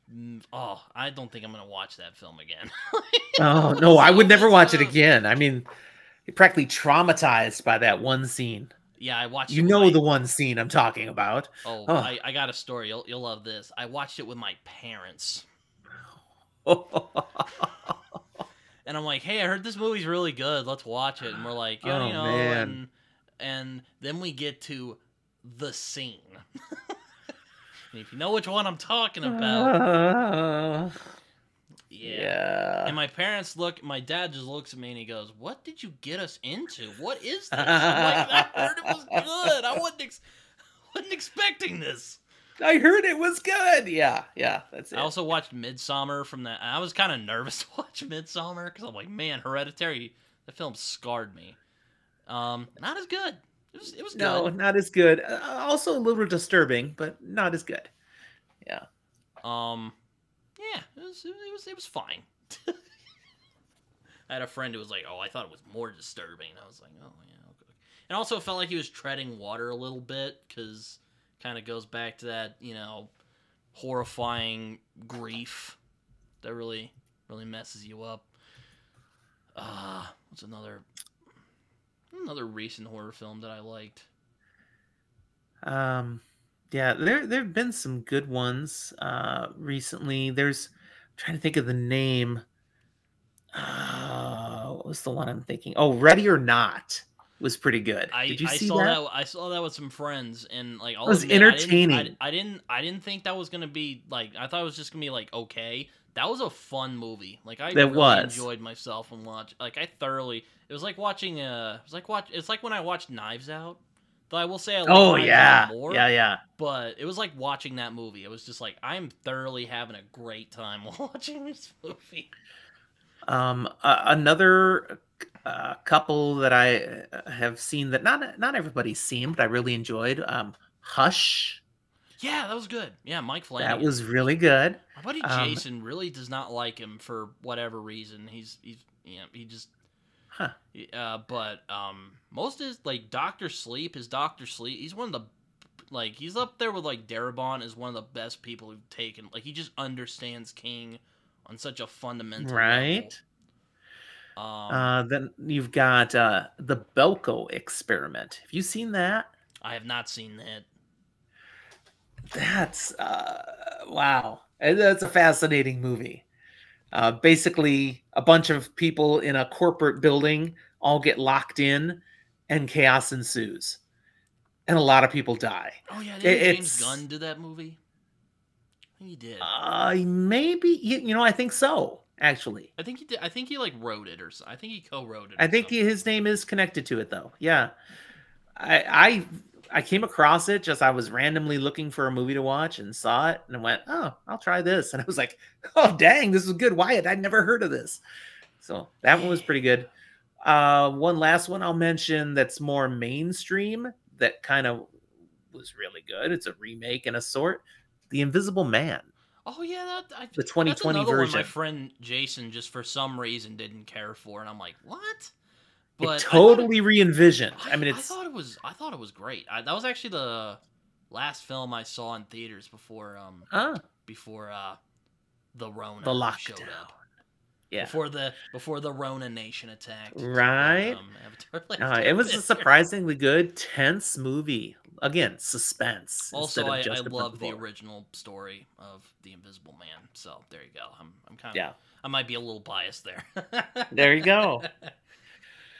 I don't think I'm gonna watch that film again. Oh no, I would never watch it again. I mean, you're practically traumatized by that one scene. Yeah, I watched. You know the one scene I'm talking about. Oh. I got a story. You'll love this. I watched it with my parents. And I'm like, hey, I heard this movie's really good. Let's watch it. And we're like, yeah, you know, man. And then we get to the scene. And if you know which one I'm talking about. Yeah. And my dad just looks at me and he goes, what did you get us into? What is this? I'm like, I heard it was good. I wasn't expecting this. I heard it was good. Yeah, that's it. I also watched Midsommar from that. I was kind of nervous to watch Midsommar because I'm like, man, Hereditary, that film scarred me. Not as good. It was good. No, not as good. Also a little disturbing, but not as good. Yeah. Yeah, it was fine. I had a friend who was like, "Oh, I thought it was more disturbing." I was like, "Oh yeah." Okay. And also it felt like he was treading water a little bit because kind of goes back to that, you know, horrifying grief that really messes you up. What's another recent horror film that I liked? Yeah, there've been some good ones recently. I'm trying to think of the name. was the one I'm thinking? Oh, Ready or Not was pretty good. Did you I see saw that? that. I saw that with some friends, and like It I'll was admit, entertaining. I didn't think that was gonna be like. I thought it was just gonna be like okay. That was a fun movie. Like I That really was. enjoyed myself and watch. Like I thoroughly. It was like watching. It was like watch. It's like when I watched Knives Out. Though I will say I like Oh Knives Out yeah, more. yeah, yeah. But it was like watching that movie. It was just like I'm thoroughly having a great time while watching this movie. Another couple that I have seen that not everybody's seen, but I really enjoyed. Hush. Yeah, that was good. Yeah, Mike That Flanagan. was really good. My buddy Um, Jason really does not like him for whatever reason. He's yeah he just huh. but most of his like Doctor Sleep, his Doctor Sleep, he's one of the like he's up there with like Darabont as one of the best people who've taken like he just understands King on such a fundamental level. Right. Um, Then you've got the Belko Experiment. Have you seen that? I have not seen that. That's wow. That's a fascinating movie. Basically, a bunch of people in a corporate building all get locked in, and chaos ensues, and a lot of people die. Oh yeah, didn't James It's Gunn do that movie? I think he did. maybe I think so. Actually, I think he did. I think he like wrote it or something. I think he co-wrote it I or think something. his name is connected to it, though. Yeah, I I came across it just I was randomly looking for a movie to watch and saw it and I went, oh, I'll try this, and I was like, oh dang, this is good. Wyatt, I'd never heard of this. So that one was pretty good. One last one I'll mention that's more mainstream that kind of was really good. It's a remake and a sort. The Invisible Man, Oh yeah, the that's 2020 another one my version. friend Jason just for some reason didn't care for, and I'm like, what? It But totally re-envisioned. I mean, it's I thought it was great. That was actually the last film I saw in theaters before ah, before the the Rona showed lockdown. up. Yeah, Before the Rona Nation attacked. right. Avatar: Last It was a Airbender. surprisingly good, tense movie. Again, suspense Also, instead of I just a love brutal the gore. original story of the Invisible Man. So there you go. I'm kind of Yeah, I might be a little biased there. there you go.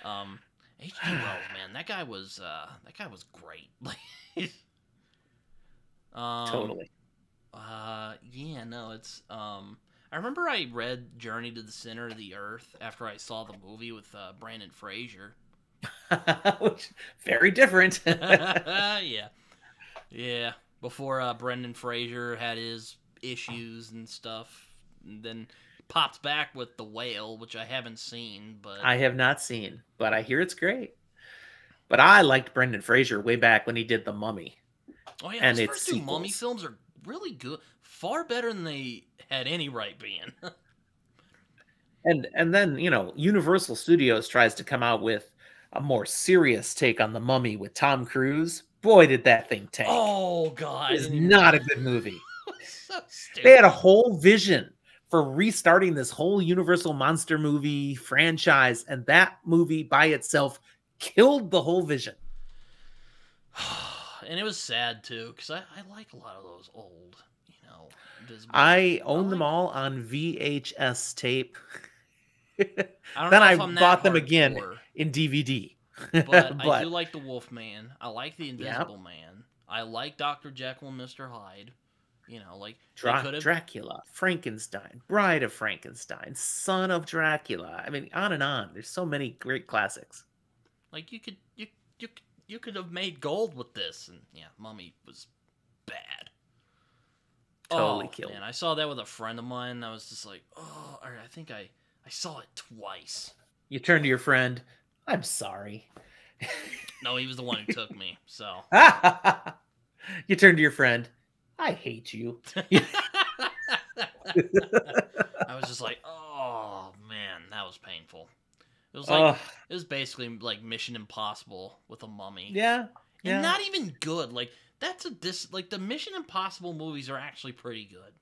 um, H.G. Wells, man, that guy was great. Like, um, Totally. yeah, no, it's I remember I read Journey to the Center of the Earth after I saw the movie with Brandon Fraser. Which, very different. Yeah, yeah. Before Brendan Fraser had his issues and stuff, and then popped back with The Whale, which I haven't seen, but I have not seen, but I hear it's great. But I liked Brendan Fraser way back when he did The Mummy oh yeah, and those its first two Mummy sequels. films are really good, far better than they had any right being. And then, Universal Studios tries to come out with a more serious take on The Mummy with Tom Cruise. Boy, did that thing tank. Oh god, It I is didn't even. not a good movie. So They had a stupid. whole vision for restarting this whole Universal monster movie franchise, and that movie by itself killed the whole vision. And it was sad too, because I like a lot of those old, Invisible. I I own them like. all on VHS tape. I don't Then know I if I'm that bought them again hardcore, in DVD. but I do But like the Wolfman. I like the yeah, Invisible Man. I like Doctor Jekyll and Mister Hyde. Like they could have Dracula, Frankenstein, Bride of Frankenstein, Son of Dracula. I mean, on and on. There's so many great classics. like you you could have made gold with this, and yeah, Mummy was bad. Totally Oh killed. man, I saw that with a friend of mine. I was just like, oh, or I think I saw it twice. You turn to your friend. I'm sorry. No, he was the one who took me. So You turn to your friend. I hate you. I was just like, oh man, that was painful. It was like Ugh. it was basically like Mission Impossible with a mummy, Yeah. and Yeah. not even good. Like that's like the Mission Impossible movies are actually pretty good.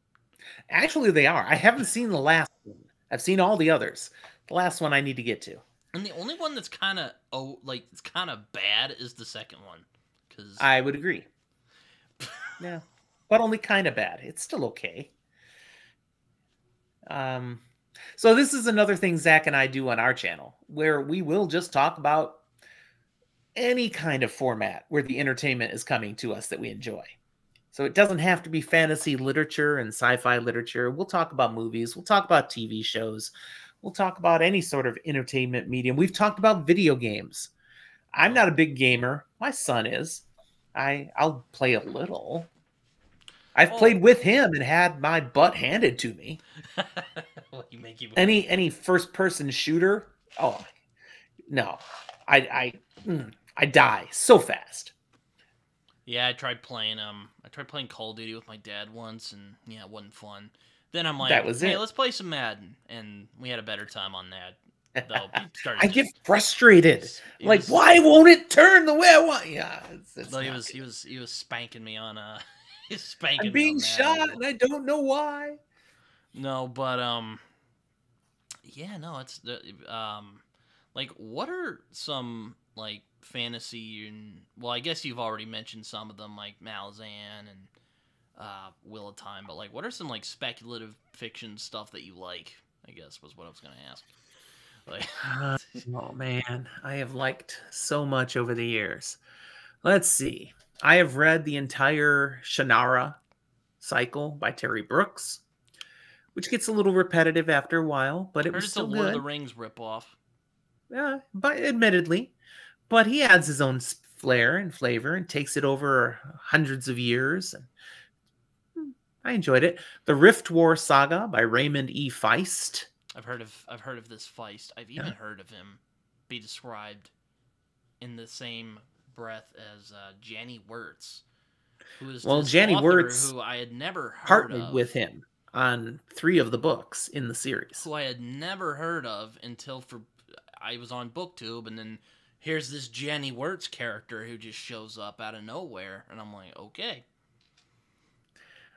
Actually, they are. I haven't seen the last one. I've seen all the others. The last one I need to get to. And the only one that's kind of it's kind of bad is the second one, because I would agree. Yeah. But only kind of bad. It's still okay. Um, So this is another thing Zach and I do on our channel, where we will just talk about any kind of format where the entertainment is coming to us that we enjoy. So it doesn't have to be fantasy literature and sci-fi literature. We'll talk about movies. We'll talk about TV shows. We'll talk about any sort of entertainment medium. We've talked about video games. I'm not a big gamer. My son is. I'll play a little. I've played with him and had my butt handed to me. Any first person shooter? Oh no, I die so fast. Yeah, I tried playing Call of Duty with my dad once, and yeah, it wasn't fun. Then I'm like, hey, let's play some Madden, and we had a better time on that. Though I get frustrated. Why won't it turn the way I want? Yeah, he was spanking me on he's spanking. I'm being shot, and I don't know why. No, but yeah, no, it's the like, what are some like fantasy and, well, I guess you've already mentioned some of them, like Malazan and Wheel of Time, but like, what are some like speculative fiction stuff that you like? I guess was what I was gonna ask. Like, oh man, I have liked so much over the years. Let's see. I have read the entire Shannara cycle by Terry Brooks, which gets a little repetitive after a while, but it was still good. Lord of the Rings ripoff. Yeah, but admittedly, but he adds his own flair and flavor and takes it over hundreds of years. And I enjoyed it. The Rift War Saga by Raymond E. Feist. I've heard of this Feist. I've even heard of him be described in the same breath as Janny Wirtz, who is Janny Wirtz, who I had never heard partnered of, with him on 3 of the books in the series. Who I had never heard of until I was on BookTube, and then here's this Janny Wirtz character who just shows up out of nowhere, and I'm like, okay.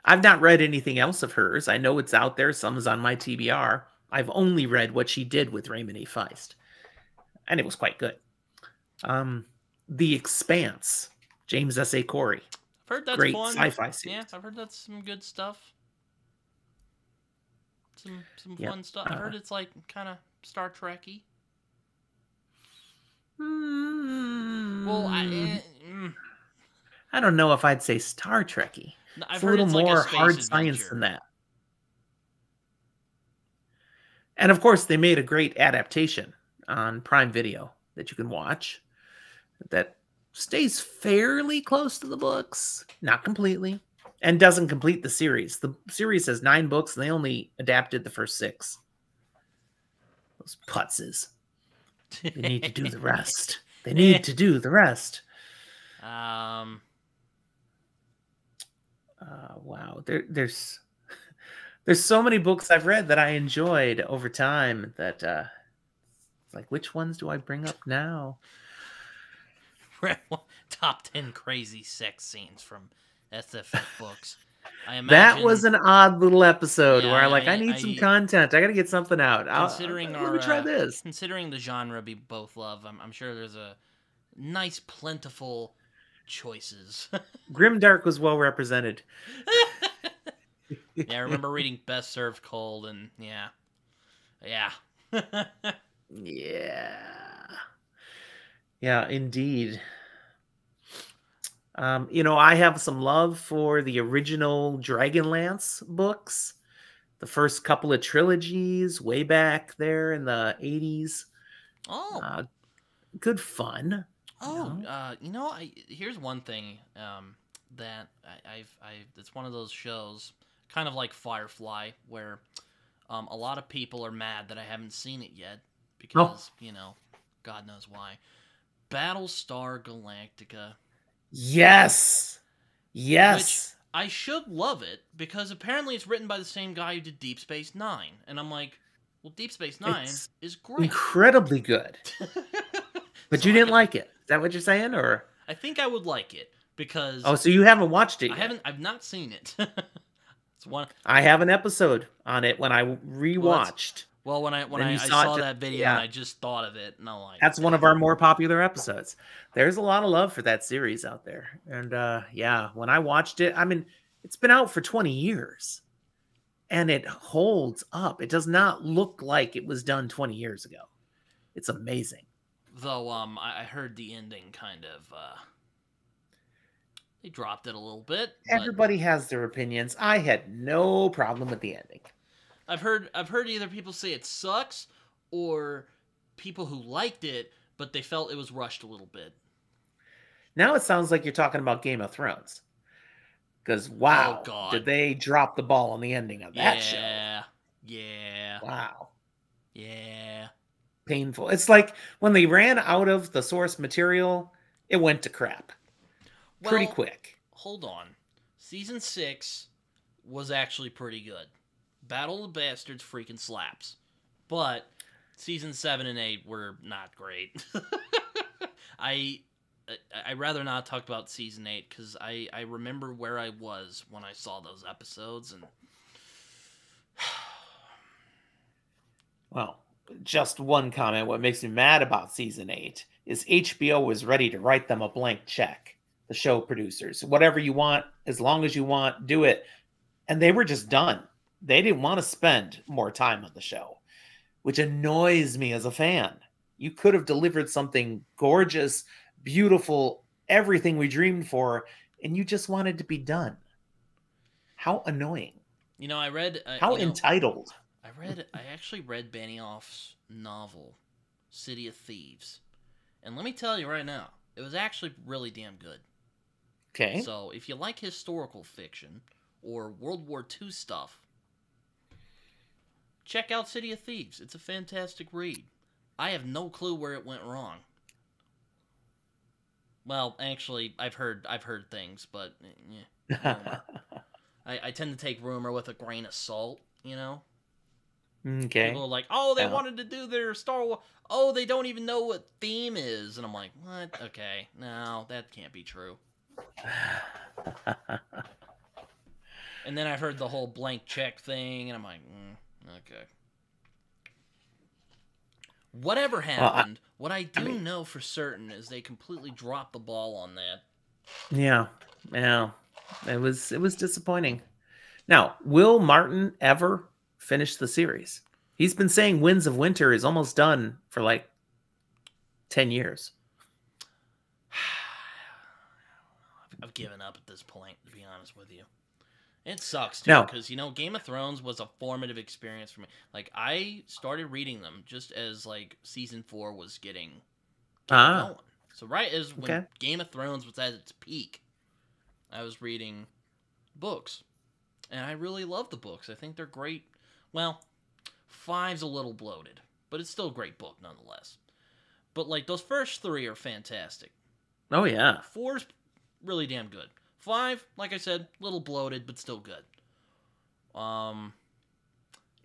I've not read anything else of hers. I know it's out there. Some is on my TBR. I've only read what she did with Raymond E. Feist, and it was quite good. The Expanse, James S.A. Corey. I've heard that's great fun. Sci-fi series. Yeah, I've heard that's some good stuff. Some fun stuff. I heard it's like kind of Star Trek-y. Well, I don't know if I'd say Star Trek-y. It's a little more hard science than that. And of course, they made a great adaptation on Prime Video that you can watch that stays fairly close to the books, not completely, and doesn't complete the series. The series has 9 books, and they only adapted the first 6. Those putzes. They need to do the rest. They need to do the rest. Wow. There's so many books I've read that I enjoyed over time that like, which ones do I bring up now? Top 10 crazy sex scenes from SFF books. I imagine that was an odd little episode where I need some content. I got to get something out. Let me try this. Considering the genre we both love, I'm sure there's a nice, plentiful choices. Grimdark was well represented. Yeah, I remember reading Best Served Cold, and yeah. Yeah, indeed. I have some love for the original Dragonlance books, the first couple of trilogies way back there in the 80s. Oh, good fun. Oh, here's one thing that it's one of those shows, kind of like Firefly, where a lot of people are mad that I haven't seen it yet because God knows why. Battlestar Galactica. Yes. Which I should love it because apparently it's written by the same guy who did Deep Space Nine, and I'm like, well, Deep Space Nine is great, incredibly good. But you didn't like it. Is that what you're saying, or? I think I would like it because. Oh, so you haven't watched it yet? I've not seen it. It's one. I have an episode on it when I rewatched. Well, when I saw that video, and I just thought of it, and I'm like, that's one of our more popular episodes. There's a lot of love for that series out there, and when I watched it, I mean, it's been out for 20 years, and it holds up. It does not look like it was done 20 years ago. It's amazing. Though, I heard the ending kind of, they dropped it a little bit, but Everybody has their opinions. I had no problem with the ending. I've heard either people say it sucks or people who liked it, but they felt it was rushed a little bit. Now it sounds like you're talking about Game of Thrones. Because, Oh, wow, God. did they drop the ball on the ending of that show? Yeah. Wow. Yeah. Painful. It's like when they ran out of the source material, it went to crap. Pretty Well, quick. Hold on. Season 6 was actually pretty good. Battle of the Bastards freaking slaps. But season 7 and 8 were not great. I'd rather not talk about season 8 because I remember where I was when I saw those episodes. And Well, just one comment. What makes me mad about season 8 is HBO was ready to write them a blank check. The show producers, whatever you want, as long as you want, do it. And they were just done. They didn't want to spend more time on the show, which annoys me as a fan. You could have delivered something gorgeous, beautiful, everything we dreamed for, and you just wanted to be done. How annoying. I read... How entitled. I actually read Benioff's novel, City of Thieves. And let me tell you right now, it was actually really damn good. Okay. So, if you like historical fiction or World War II stuff, check out City of Thieves. It's a fantastic read. I have no clue where it went wrong. Well, actually, I've heard things, but rumor. I tend to take rumor with a grain of salt, Okay. People are like, oh, they wanted to do their Star Wars. Oh, they don't even know what theme is. And I'm like, what? Okay, no, that can't be true. And then I've heard the whole blank check thing, and I'm like, okay. Whatever happened, what I do know for certain is they completely dropped the ball on that. Yeah. It was disappointing. Now, will Martin ever finish the series? He's been saying Winds of Winter is almost done for like 10 years. I've given up at this point, to be honest with you. It sucks, too, because, Game of Thrones was a formative experience for me. Like, I started reading them just as, like, Season 4 was getting going. So right as when Game of Thrones was at its peak, I was reading books. And I really love the books. I think they're great. Well, 5's a little bloated, but it's still a great book nonetheless. But, like, those first 3 are fantastic. Oh, yeah. 4's really damn good. 5, like I said, a little bloated, but still good.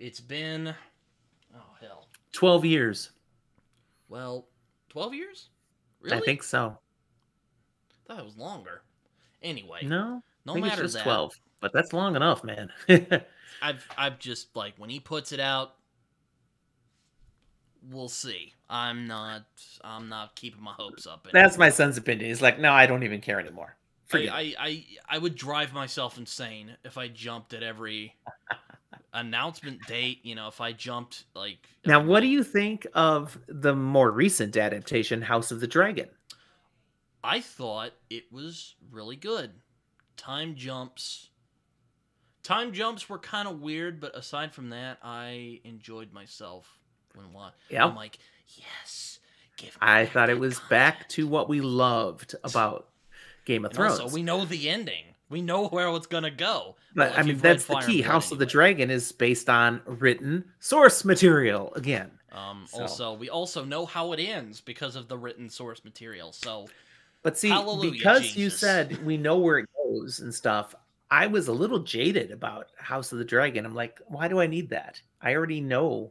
It's been... Oh, hell. 12 years. Well, 12 years? Really? I think so. I thought it was longer. Anyway. No No matter matter it's just that. 12. But that's long enough, man. I've just, like, when he puts it out, we'll see. I'm not keeping my hopes up. That's my son's opinion. He's like, no, I don't even care anymore. I would drive myself insane if I jumped at every announcement date. If I jumped, like... Now, what do you think of the more recent adaptation, House of the Dragon? I thought it was really good. Time jumps were kind of weird, but aside from that, I enjoyed myself when watching. Yeah. I'm like, yes, give me I thought it was content. back to what we loved about Game of Thrones. Also, we know the ending. We know where it's gonna go. But I mean, that's the key. House of the Dragon is based on written source material again. Also, we also know how it ends because of the written source material. So, but see, hallelujah, because Jesus. you said we know where it goes and stuff, I was a little jaded about House of the Dragon. I'm like, why do I need that? I already know.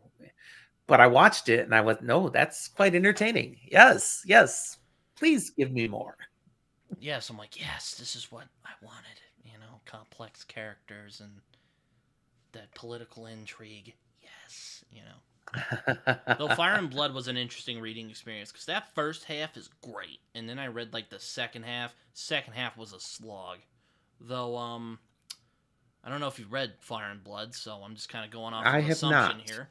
But I watched it and I went, no, that's quite entertaining. Yes, please give me more. Yes, I'm like, yes, this is what I wanted. Complex characters and that political intrigue. Yes, Though Fire and Blood was an interesting reading experience because that first half is great, and then I read like the second half. Second half was a slog, though. I don't know if you've read Fire and Blood, so I'm just kind of going off I of have assumption not. here.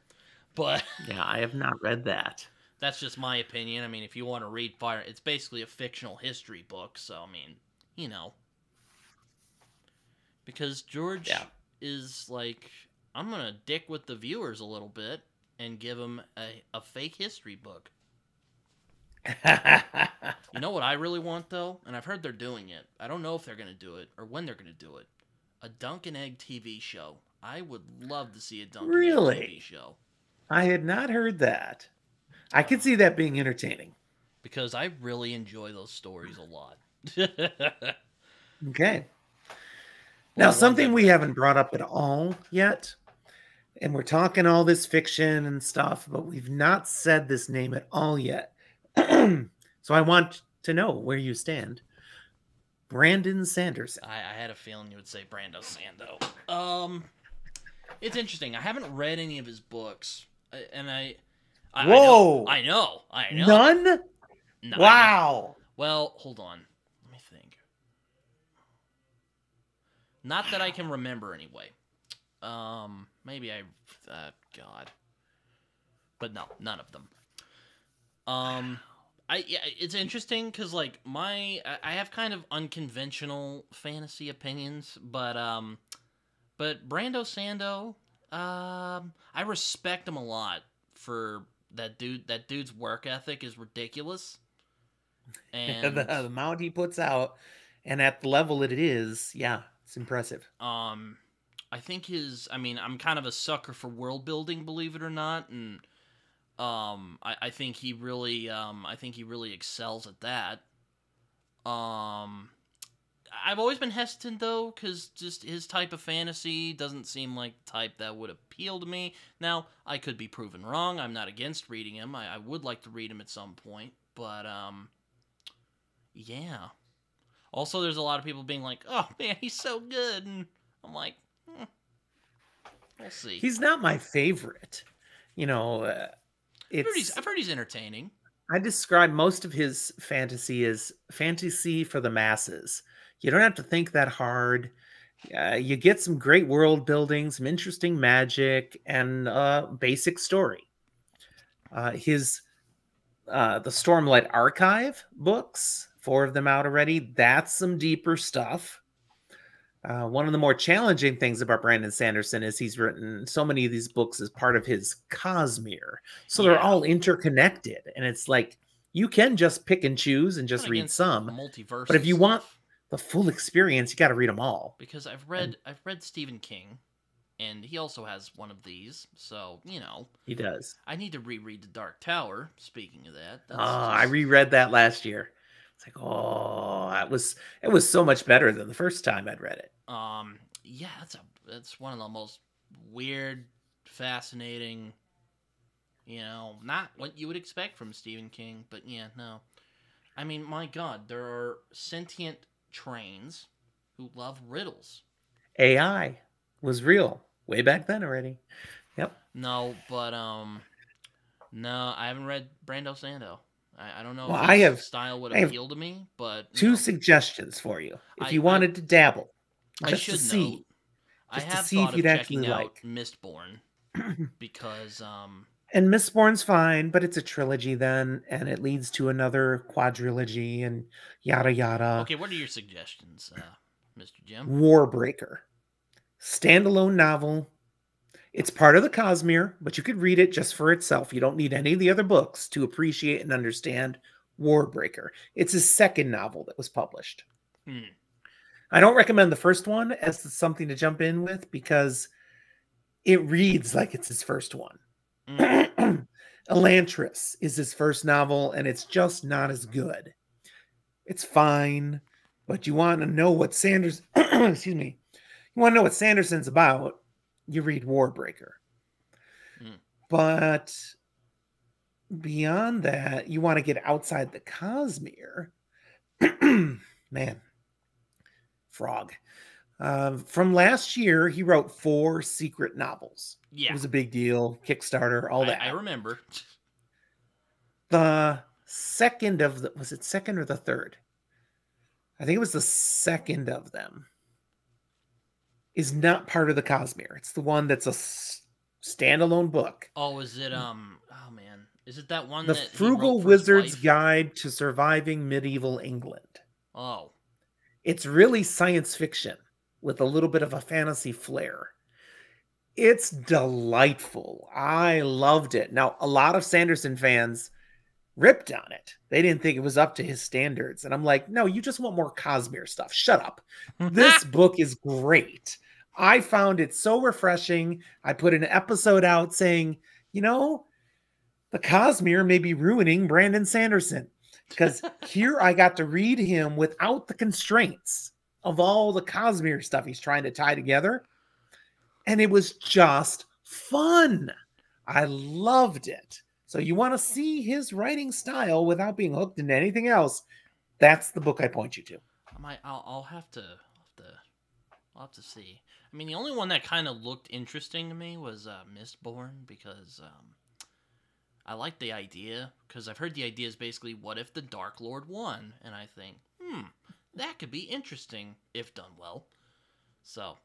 But Yeah, I have not read that. that's just my opinion. I mean, if you want to read Fire, it's basically a fictional history book, so I mean, you know, because Yeah. George is like, I'm gonna dick with the viewers a little bit and give them a fake history book. You know what I really want though, and I've heard they're doing it. I don't know if they're gonna do it or when they're gonna do it. A Dunk and Egg TV show. I would love to see a Dunk and Egg TV Really? show. I had not heard that. I could see that being entertaining. Because I really enjoy those stories a lot. Okay. Well, Now, the ones something I've we read. haven't brought up at all yet, and we're talking all this fiction and stuff, but we've not said this name at all yet. So I want to know where you stand. Brandon Sanderson. I had a feeling you would say Brando Sando. It's interesting. I haven't read any of his books, and Whoa! I know. None? No, Wow. Well, hold on. Let me think. Not that I can remember anyway. Maybe God. But no, none of them. It's interesting because like I have kind of unconventional fantasy opinions, but Brando Sando, I respect him a lot for that dude. That dude's work ethic is ridiculous, and The amount he puts out, and at the level that it is, yeah, it's impressive. I think I mean, I'm kind of a sucker for world building, believe it or not, and I think he really excels at that. I've always been hesitant though, because just his type of fantasy doesn't seem like the type that would appeal to me. Now, I could be proven wrong. I'm not against reading him. I would like to read him at some point, but yeah. Also, there's a lot of people being like, "Oh man, he's so good," and I'm like, we'll see. He's not my favorite. You know, I've heard he's entertaining. I describe most of his fantasy as fantasy for the masses. You don't have to think that hard. You get some great world building, some interesting magic, and basic story. His the Stormlight Archive books, 4 of them out already. That's some deeper stuff. One of the more challenging things about Brandon Sanderson is he's written so many of these books as part of his Cosmere. So they're all interconnected. And it's like you can just pick and choose and just read some. Multiverse, but if you want the full experience, you got to read them all. Because I've read Stephen King, and he also has one of these. So, you know. He does. I need to reread The Dark Tower, speaking of that. I reread that last year. It's like, it was so much better than the first time I'd read it. Yeah, that's one of the most weird, fascinating, you know, not what you would expect from Stephen King, but yeah, no. I mean, my God, there are sentient trains who love riddles. AI was real way back then already. Yep. No, but no, I haven't read Brando Sando. I don't know Well, if his style would appeal to me, but 2 suggestions for you if you wanted to dabble. I should know. I have thought of checking out Mistborn because and Mistborn's fine, but it's a trilogy then, and it leads to another quadrilogy and yada yada. Okay, what are your suggestions, Mr. Jim? Warbreaker, standalone novel. It's part of the Cosmere, but you could read it just for itself. You don't need any of the other books to appreciate and understand Warbreaker. It's his second novel that was published. I don't recommend the first one as something to jump in with because it reads like it's his first one. Elantris is his first novel, and it's just not as good. It's fine, but you want to know what excuse me, you want to know what Sanderson's about, you read Warbreaker. But beyond that, you want to get outside the Cosmere. Man, Frog. From last year, he wrote 4 secret novels. Yeah. It was a big deal. Kickstarter, all that. I remember. The second of the... Was it second or the third? I think it was the second of them. is not part of the Cosmere. It's the one that's a standalone book. Oh, is it oh man. Is it that one The that he wrote Frugal for his Wizard's wife? Guide to Surviving Medieval England. Oh. It's really science fiction with a little bit of a fantasy flair. It's delightful. I loved it. Now, a lot of Sanderson fans ripped on it. They didn't think it was up to his standards. And I'm like, no, you just want more Cosmere stuff. Shut up. This book is great. I found it so refreshing. I put an episode out saying, the Cosmere may be ruining Brandon Sanderson. Because here I got to read him without the constraints of all the Cosmere stuff he's trying to tie together. And it was just fun. I loved it. So you want to see his writing style without being hooked into anything else, that's the book I point you to. I'll have to see. I mean, the only one that kind of looked interesting to me was Mistborn, because I like the idea, because I've heard the idea is basically, what if the Dark Lord won? And I think, that could be interesting if done well. So,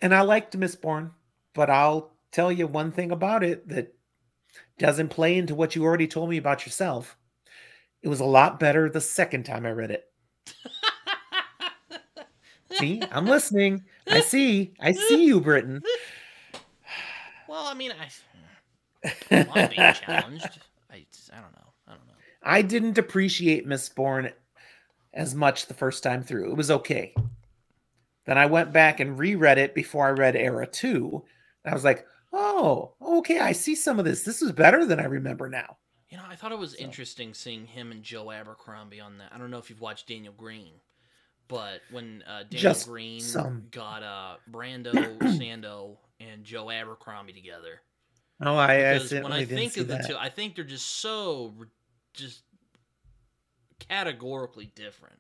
And I liked Mistborn, but I'll tell you one thing about it that doesn't play into what you already told me about yourself. It was a lot better the second time I read it. See, I'm listening. I see you, Britton. Well, I mean, I'm being challenged. I don't know. I didn't appreciate Mistborn as much the first time through. It was okay. Then I went back and reread it before I read Era 2. And I was like, oh, okay, I see some of this. This is better than I remember now. I thought it was interesting seeing him and Joe Abercrombie on that. I don't know if you've watched Daniel Green, but when Daniel Green got Brando, Sando, and Joe Abercrombie together. Oh, when I think of the two, I think they're just so categorically different.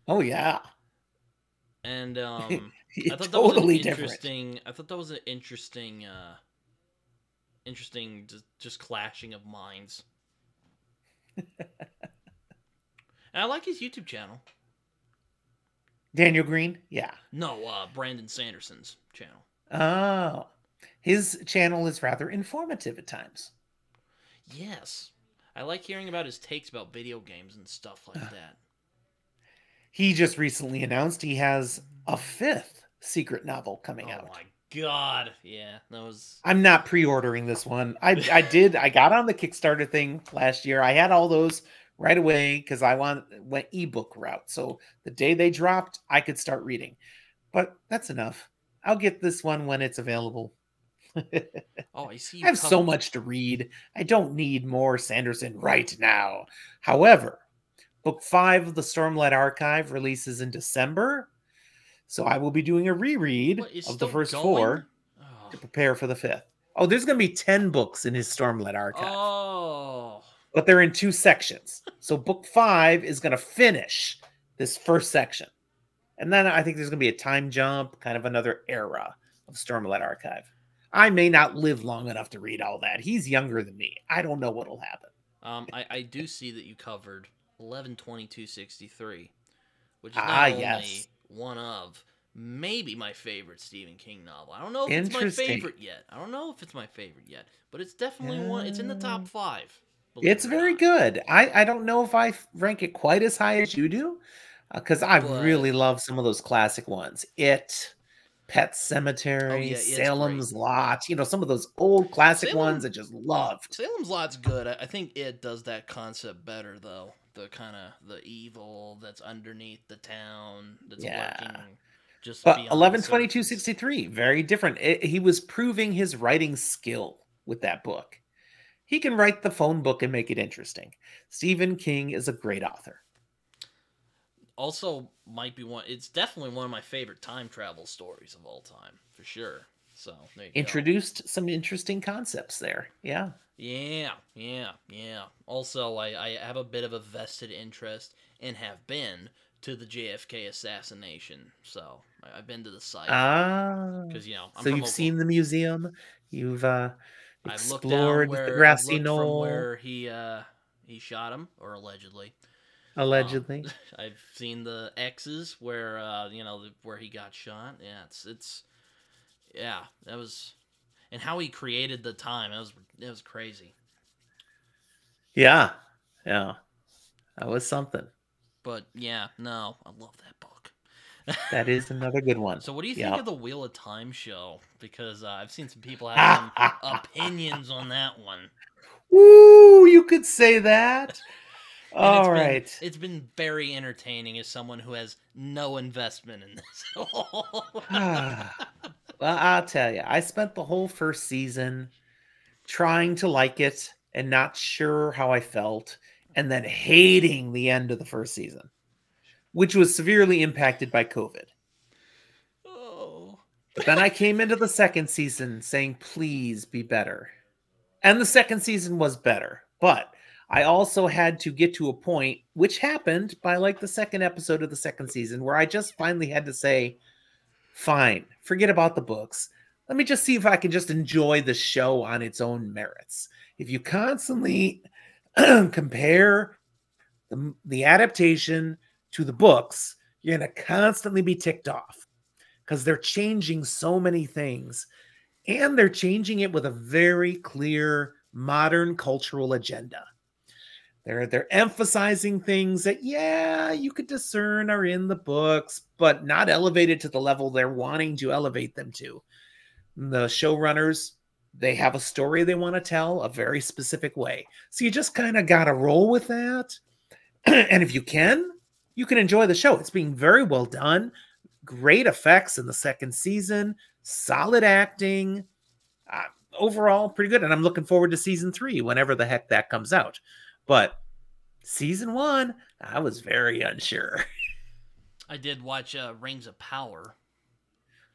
Oh yeah. And I thought totally that was interesting. I thought that was an interesting just clashing of minds. And I like his YouTube channel. Daniel Green? Yeah. No, Brandon Sanderson's channel. Oh. His channel is rather informative at times. Yes. I like hearing about his takes about video games and stuff like that. He just recently announced he has a 5th secret novel coming out. Oh my god. Yeah, that was... I'm not pre-ordering this one. I got on the Kickstarter thing last year. I had all those right away because I went ebook route. So the day they dropped, I could start reading. But that's enough. I'll get this one when it's available. Oh, I see. I have so much to read. I don't need more Sanderson right now. However, Book 5 of the Stormlight Archive releases in December. So I will be doing a reread of the first 4 to prepare for the 5th. Oh, there's going to be 10 books in his Stormlight Archive. Oh. But they're in 2 sections. So Book 5 is going to finish this first section. And then I think there's going to be a time jump, kind of another era of Stormlight Archive. I may not live long enough to read all that. He's younger than me. I don't know what'll happen. I do see that you covered 11/22/63, which is not only one of, maybe my favorite Stephen King novel. I don't know if it's my favorite yet. But it's definitely one. It's in the top 5. It's very good. I don't know if I rank it quite as high as you do, because I really love some of those classic ones. Pet Cemetery, Salem's Lot, some of those old classic ones I just loved. Salem's Lot's good. I think it does that concept better, though. The kind of the evil that's underneath the town that's lurking. But 11/22/63, very different. He was proving his writing skill with that book. He can write the phone book and make it interesting. Stephen King is a great author. Also, it's definitely one of my favorite time travel stories of all time, for sure. So, there you Introduced some interesting concepts there. Yeah. Yeah. Also, I have a bit of a vested interest, and have been, to the JFK assassination. So, I've been to the site. Because, so you've seen the museum. You've explored the grassy knoll. From where he shot him, or allegedly. Allegedly. I've seen the X's where where he got shot. Yeah, it's yeah, that was, and how he created the time. It was crazy. Yeah. Yeah. That was something. But yeah, no, I love that book. That is another good one. So, what do you think Yeah. of the Wheel of Time show? Because I've seen some people have some opinions on that one, Woo, you could say that. and All right. it's been very entertaining as someone who has no investment in this. Well, I'll tell you, I spent the whole first season trying to like it and not sure how I felt, and then hating the end of the first season, which was severely impacted by COVID. Oh, But then I came into the second season saying, please be better. And the second season was better. But I also had to get to a point, which happened by like the second episode of the second season, where I just finally had to say, fine, forget about the books. Let me just see if I can just enjoy the show on its own merits. If you constantly compare the adaptation to the books, you're going to constantly be ticked off because they're changing so many things, and they're changing it with a very clear modern cultural agenda. They're emphasizing things that, yeah, you could discern are in the books, but not elevated to the level they're wanting to elevate them to. The showrunners, they have a story they want to tell a very specific way. So you just kind of got to roll with that. And if you can enjoy the show. It's being very well done. Great effects in the second season, solid acting. Overall, pretty good. And I'm looking forward to season 3, whenever the heck that comes out. But season 1, I was very unsure. I did watch Rings of Power.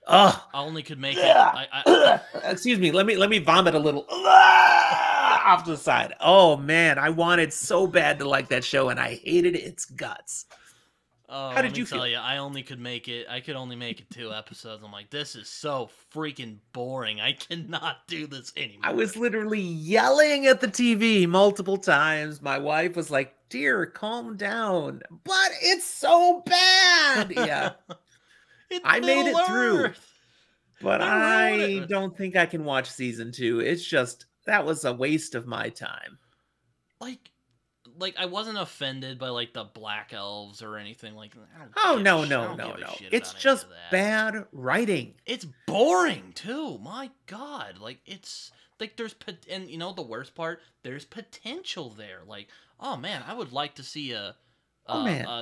Oh, I only could make it. Excuse me. Let me vomit a little off to the side. Oh man, I wanted so bad to like that show, and I hated its guts. How did you feel? Tell you, I only could make it. I could only make it 2 episodes. I'm like, this is so freaking boring. I cannot do this anymore. I was literally yelling at the TV multiple times. My wife was like, "Dear, calm down." But it's so bad. Yeah. I made it through. But I don't think I can watch season 2. It's just, that was a waste of my time. Like I wasn't offended by like the black elves or anything like that. Oh no. It's just bad writing. It's boring too. My God, like it's like and you know the worst part, there's potential there. Like, oh man, I would like to see a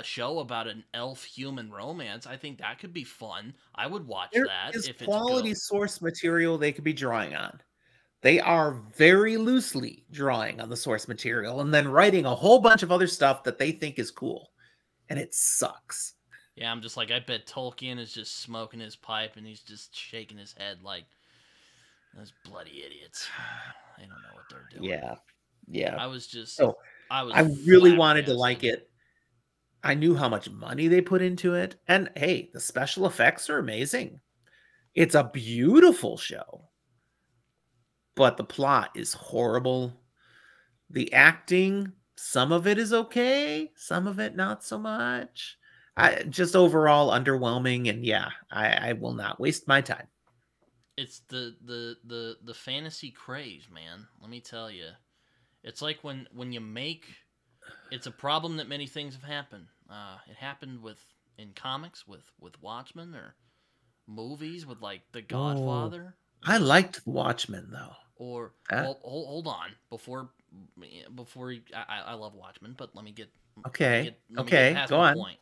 show about an elf-human romance. I think that could be fun. I would watch that if it's quality good. source material they could be drawing on. They are very loosely drawing on the source material and then writing a whole bunch of other stuff that they think is cool. And it sucks. Yeah, I'm just like, I bet Tolkien is just smoking his pipe and he's just shaking his head like, those bloody idiots. They don't know what they're doing. Yeah. I really wanted to like it. I knew how much money they put into it. And hey, the special effects are amazing. It's a beautiful show. But the plot is horrible. The acting, some of it is okay, some of it not so much. Just overall underwhelming, and yeah, I will not waste my time. It's the fantasy craze, man. Let me tell you. It's like when you make, it's a problem that many things have happened. It happened in comics with Watchmen, or movies with like The Godfather. I liked Watchmen though. Or hold on before I love Watchmen, but let me get past go my on. point.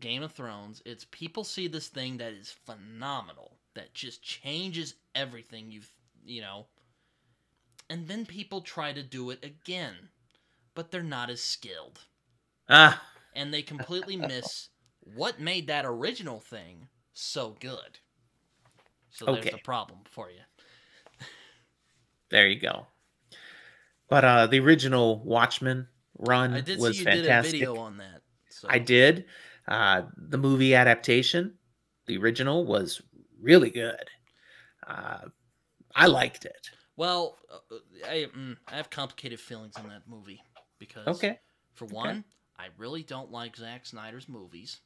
Game of Thrones. It's people see this thing that is phenomenal, that just changes everything you know, and then people try to do it again, but they're not as skilled, and they completely miss what made that original thing so good. So there's the problem for you. There you go. But the original Watchmen run was fantastic. I did see you did a video on that. So. I did. The movie adaptation, the original, was really good. I liked it. Well, I have complicated feelings on that movie because, for one, I really don't like Zack Snyder's movies.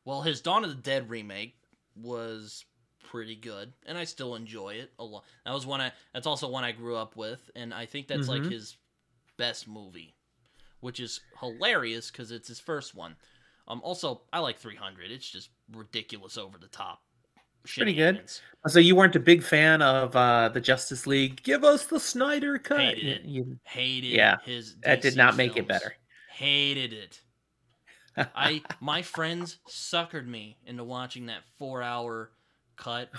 Well, his Dawn of the Dead remake was pretty good, and I still enjoy it a lot. That's also one I grew up with, and I think that's like his best movie, which is hilarious because it's his first one. Also, I like 300. It's just ridiculous, over the top. Pretty good. So you weren't a big fan of the Justice League? Give us the Snyder cut. Hated it. Hated his DC that did not make films. it better. Hated it. My friends suckered me into watching that 4-hour cut.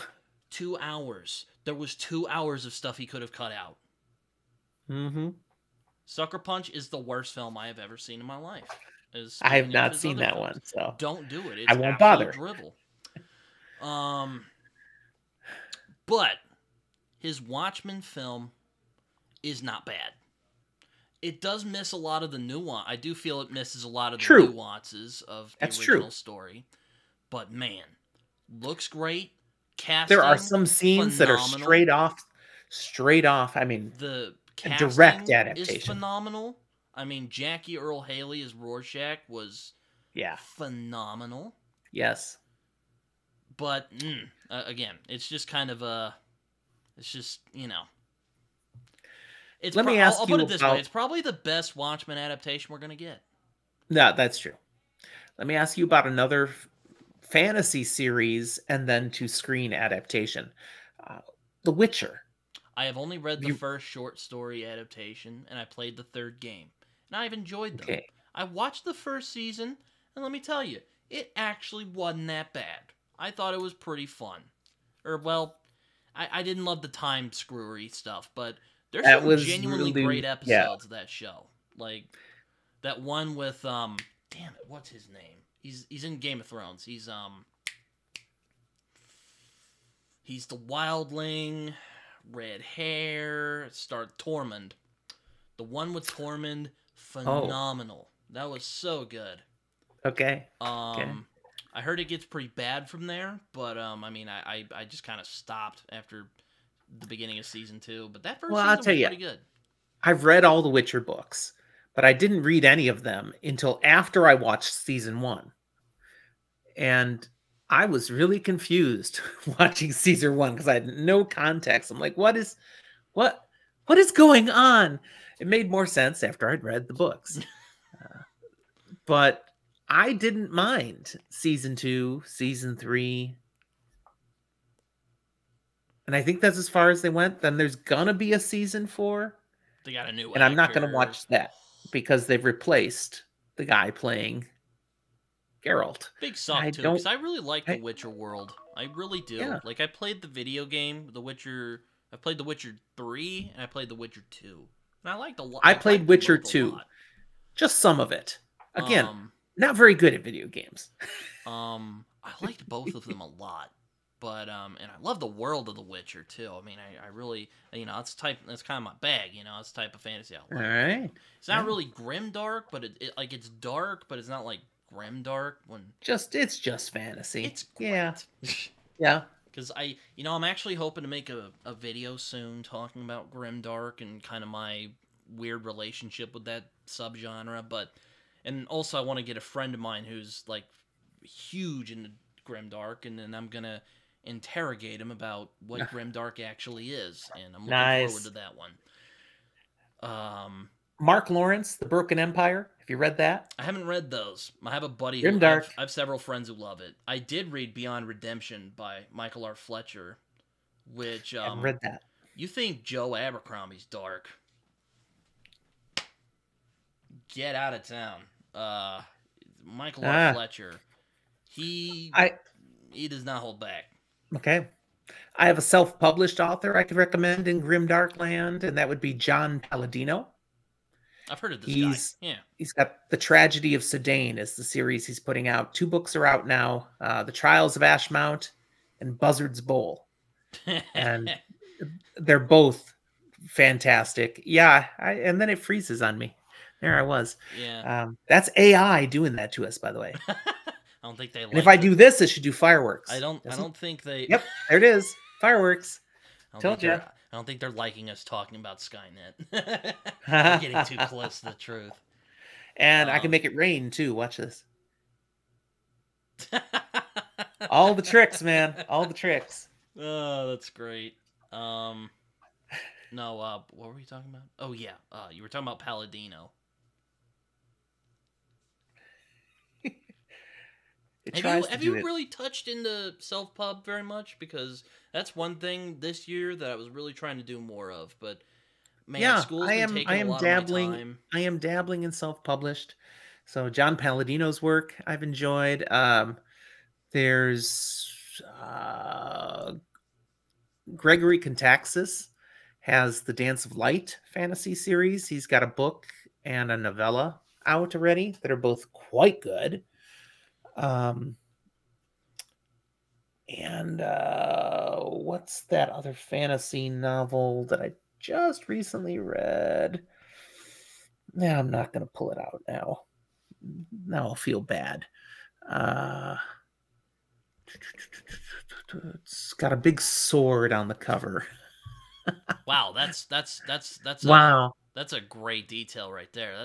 2 hours. There was 2 hours of stuff he could have cut out. Sucker Punch is the worst film I have ever seen in my life. I have not seen that one, so don't do it. It's I won't bother. Drivel. But his Watchmen film is not bad. It does miss a lot of the nuance. I do feel it misses a lot of the nuances of the original story. But man, looks great. Casting, there are some scenes phenomenal. That are straight off. I mean, the direct adaptation is phenomenal. I mean, Jackie Earle Haley as Rorschach was phenomenal. Yes. But, again, it's just kind of it's just, Let me ask I'll you put it this way. It's probably the best Watchmen adaptation we're going to get. No, that's true. Let me ask you about another fantasy series and then to screen adaptation. The Witcher. I have only read the first short story adaptation, and I played the third game. And I've enjoyed them. Okay. I watched the first season, and let me tell you, it actually wasn't that bad. I thought it was pretty fun. I didn't love the time screwery stuff, but there's some genuinely great episodes of that show. Like, that one with, damn it, what's his name? He's in Game of Thrones. He's the wildling, red hair, Tormund. The one with Tormund, phenomenal. That was so good. Okay. I heard it gets pretty bad from there, but I just kind of stopped after the beginning of season 2. But that first season was pretty good. I've read all the Witcher books, but I didn't read any of them until after I watched season 1. And I was really confused watching season 1 because I had no context. I'm like, what is going on? It made more sense after I'd read the books. But I didn't mind season 2, season 3. And I think that's as far as they went. Then there's gonna be a season 4. They got a new and actor. I'm not gonna watch that because they've replaced the guy playing Geralt. Big suck too, because I really like the Witcher world. I really do. Yeah. Like, I played the video game, The Witcher. I played The Witcher 3 and I played The Witcher 2. And I liked a lot. I played Witcher 2. Just some of it. Again, not very good at video games. I liked both of them a lot. But and I love the world of The Witcher too. I mean, I really, that's kind of my bag. It's the type of fantasy I like. All right. It's not really grim dark, but it's dark, but it's not like grim dark. It's just fantasy. It's great. Yeah. Yeah. Because I'm actually hoping to make a video soon talking about grim dark and kind of my weird relationship with that subgenre. And also I want to get a friend of mine who's like huge into grim dark, and then I'm gonna interrogate him about what grimdark actually is, and I'm looking forward to that one. Mark Lawrence, The Broken Empire. Have you read that? I haven't read those. I have a buddy I have several friends who love it. I did read Beyond Redemption by Michael R. Fletcher, which I haven't read that. You think Joe Abercrombie's dark? Get out of town. Michael R. Fletcher. He does not hold back. Okay. I have a self-published author I could recommend in grimdark land, and that would be John Palladino. I've heard of this guy. Yeah. He's got The Tragedy of Sedaine is the series he's putting out. 2 books are out now. The Trials of Ashmount and Buzzard's Bowl. And they're both fantastic. Yeah. And then it freezes on me. There I was. Yeah. That's AI doing that to us, by the way. I don't think they like if I do this, it should do fireworks. I don't think they... Yep, there it is. Fireworks. Told you. I don't think they're liking us talking about Skynet. We're getting too close to the truth. And I can make it rain too. Watch this. All the tricks, man. All the tricks. Oh, that's great. No, what were you talking about? Oh yeah, you were talking about Palladino. It Have you tries to have do you it. really touched into self pub very much? Because that's one thing this year that I was really trying to do more of. But man, Yeah, school's I been am. I taking a am lot of my dabbling. time. I am dabbling in self-published. So John Palladino's work I've enjoyed. There's Gregory Contaxis has the Dance of Light fantasy series. He's got a book and a novella out already that are both quite good. Um, and what's that other fantasy novel that I just recently read? Yeah, I'm not going to pull it out now. Now I'll feel bad. Uh, it's got a big sword on the cover. Wow, that's Wow. a great detail right there.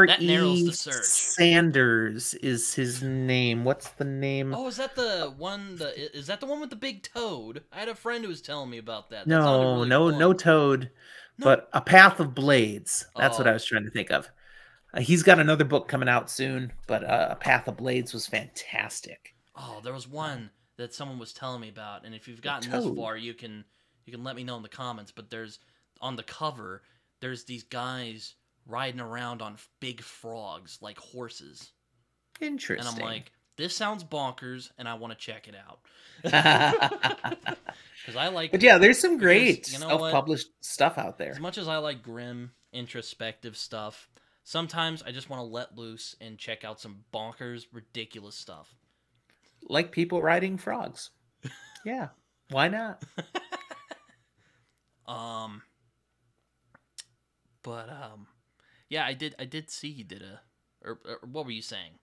That narrows R.E. the search. Sanders is his name. What's the name? Oh, is that the one? Is that the one with the big toad? I had a friend who was telling me about that. That sounded No, really no fun. Toad, No. but A Path of Blades. That's what I Oh, was trying to think of. He's got another book coming out soon, but A Path of Blades was fantastic. oh, there was one that someone was telling me about, and if you've The gotten this Toad. far, you can let me know in the comments. But there's on the cover, there's these guys riding around on big frogs like horses, and I'm Interesting. like, this sounds bonkers, and I want to check it out. But Because I like, yeah, there's some because great you know what? self-published stuff out As there. much as I like grim, introspective stuff, sometimes I just want to let loose and check out some bonkers, ridiculous stuff. Like people riding frogs. Yeah, why not? um, but yeah, I did see he did or what were you saying?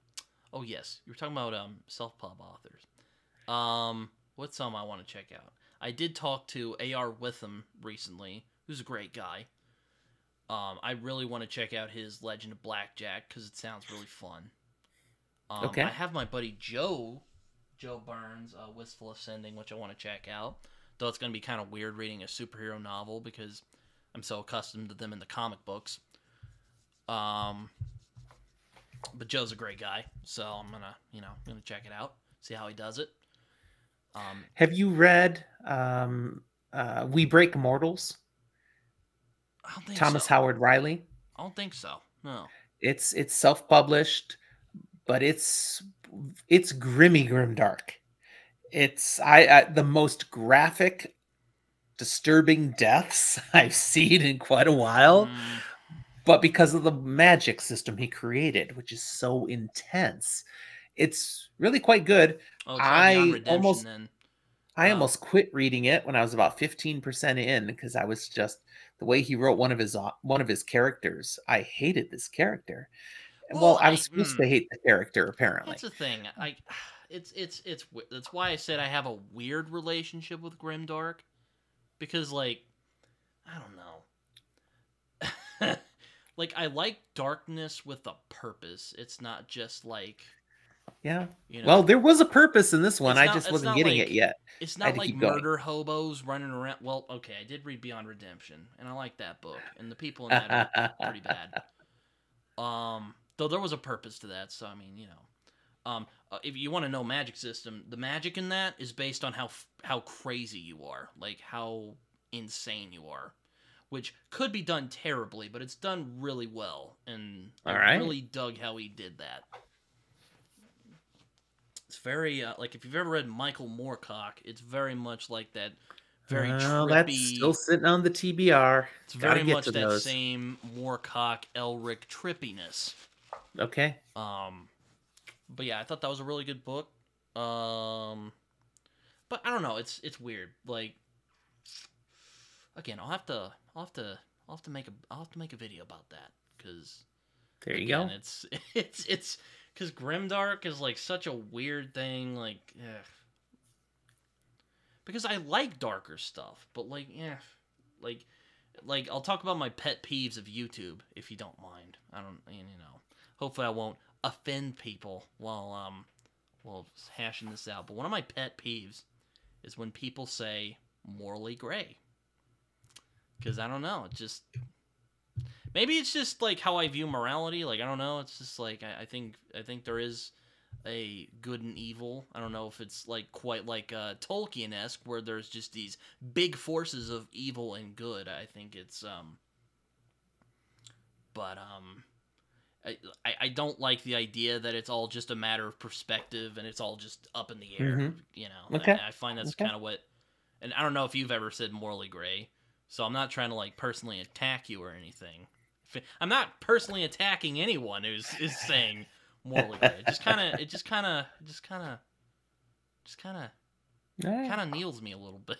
Oh yes, you were talking about self pub authors. What's some I want to check out? I did talk to AR Witham recently, who's a great guy. I really want to check out his Legend of Blackjack because it sounds really fun. Okay. I have my buddy Joe Burns, Wistful Ascending, which I want to check out. Though it's going to be kind of weird reading a superhero novel because I'm so accustomed to them in the comic books. But Joe's a great guy, so I'm gonna check it out, see how he does it. Have you read We Break Mortals? I don't think Thomas so. Howard Riley. I don't think so. No. It's self-published, but it's grimmy grimdark. It's I the most graphic, disturbing deaths I've seen in quite a while, Mm, but because of the magic system he created, which is so intense, it's really quite good. oh, it's called Beyond I Redemption almost then. I almost quit reading it when I was about 15% in because I was just the way he wrote one of his characters. I hated this character. Well, Well, I was supposed to hate the character apparently. that's the thing. That's why I said I have a weird relationship with Grimdark because like I don't know. Like I like darkness with a purpose. It's not just like, Yeah. you Well, know, there was a purpose in this one. I just it's wasn't not getting it like yet. it's I had not to like keep going. murder hobos running around. Well, okay, I did read Beyond Redemption and I like that book and the people in that are pretty bad. Though there was a purpose to that, so I mean, if you want to know magic system, the magic in that is based on how crazy you are, like how insane you are, which could be done terribly, but it's done really well, and All I right. really dug how he did that. It's very like if you've ever read Michael Moorcock, it's very much like that, very Well, that's still trippy. sitting on the TBR. It's Got to very get much to that those. same Moorcock Elric trippiness. Okay. But yeah, I thought that was a really good book. But I don't know. It's weird. Like, again, I'll have to make a video about that because There you again, go. it's because Grimdark is like such a weird thing. Like, because I like darker stuff, but like, like I'll talk about my pet peeves of YouTube if you don't mind. I don't, hopefully I won't offend people while hashing this out. But one of my pet peeves is when people say morally gray. Because I don't know, it just maybe it's just like how I view morality. Like I don't know, it's just like I think there is a good and evil. I don't know if it's like quite like Tolkien-esque where there's just these big forces of evil and good. I think it's but I don't like the idea that it's all just a matter of perspective and it's all just up in the air. Mm-hmm. You know, Okay. I find that's kind of what. And I don't know if you've ever said morally gray, so I'm not trying to like personally attack you or anything. I'm not personally attacking anyone who's saying morally gray. It just kind of kneels me a little bit.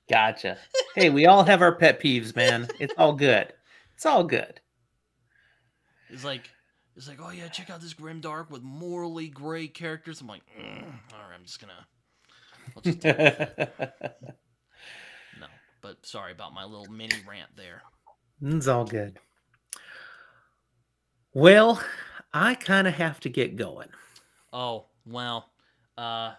Gotcha. Hey, we all have our pet peeves, man. It's all good. It's all good. It's like, oh yeah, check out this grimdark with morally gray characters. I'm like, all right, I'll just deal with it. No, but sorry about my little mini rant there. It's all good. Well, I kind of have to get going. Oh, well, I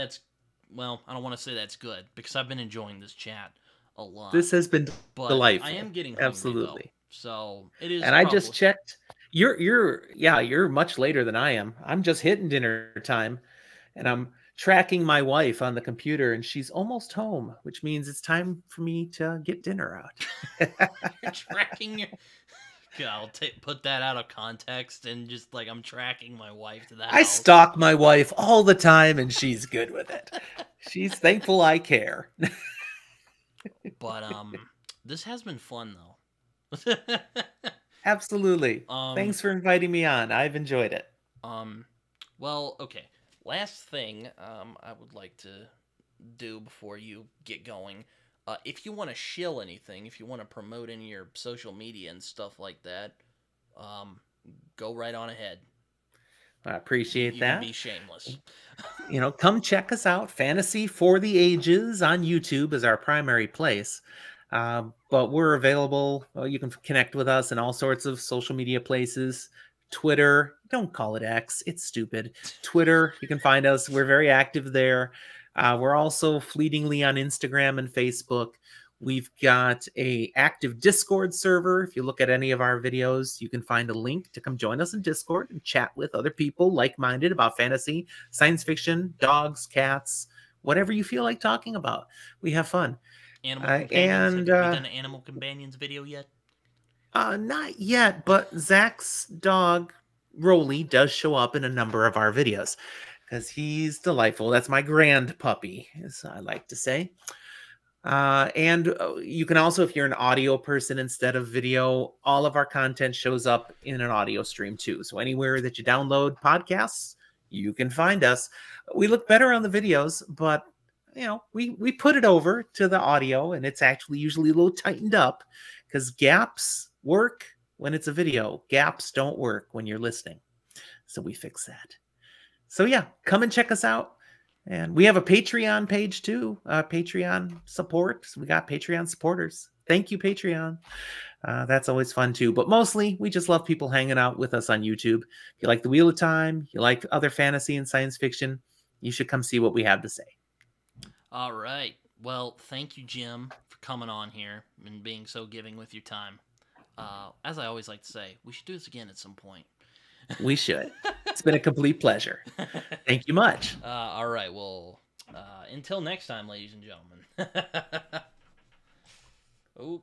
don't want to say that's good because I've been enjoying this chat a lot. This has been delightful. I am getting hungry, absolutely. Though, so it is. And I just checked. You're much later than I am. I'm just hitting dinner time, and I'm tracking my wife on the computer, and she's almost home, which means it's time for me to get dinner out. You're tracking your. I'll put that out of context and just like I'm tracking my wife to that. I stalk my wife all the time, and she's good with it. She's thankful I care. But this has been fun though. Absolutely. Thanks for inviting me on. I've enjoyed it. Well, okay. Last thing I would like to do before you get going. If you want to shill anything, if you want to promote any of your social media and stuff like that, go right on ahead. I appreciate that. You can be shameless. Come check us out. Fantasy for the Ages on YouTube is our primary place. But we're available. You can connect with us in all sorts of social media places. Twitter, don't call it X. It's stupid. Twitter, you can find us. We're very active there. We're also fleetingly on Instagram and Facebook. We've got a active Discord server. If you look at any of our videos, you can find a link to come join us in Discord and chat with other people like-minded about fantasy, science fiction, dogs, cats, whatever you feel like talking about. We have fun. Animal Companions. Have you done an Animal Companions video yet? Not yet, but Zach's dog, Rolly, does show up in a number of our videos because he's delightful. That's my grand puppy, as I like to say. And you can also, if you're an audio person instead of video, all of our content shows up in an audio stream too. So anywhere that you download podcasts, you can find us. We look better on the videos, but we put it over to the audio, and it's actually usually a little tightened up because gaps work when it's a video. Gaps don't work when you're listening. So we fix that. So yeah, come and check us out. And we have a Patreon page too, Patreon support. So we got Patreon supporters. Thank you, Patreon. That's always fun too. But mostly, we just love people hanging out with us on YouTube. If you like the Wheel of Time, you like other fantasy and science fiction, you should come see what we have to say. All right. Well, thank you, Jim, for coming on here and being so giving with your time. As I always like to say, we should do this again at some point. We should. It's been a complete pleasure. Thank you much. All right. Well, until next time, ladies and gentlemen. Oh.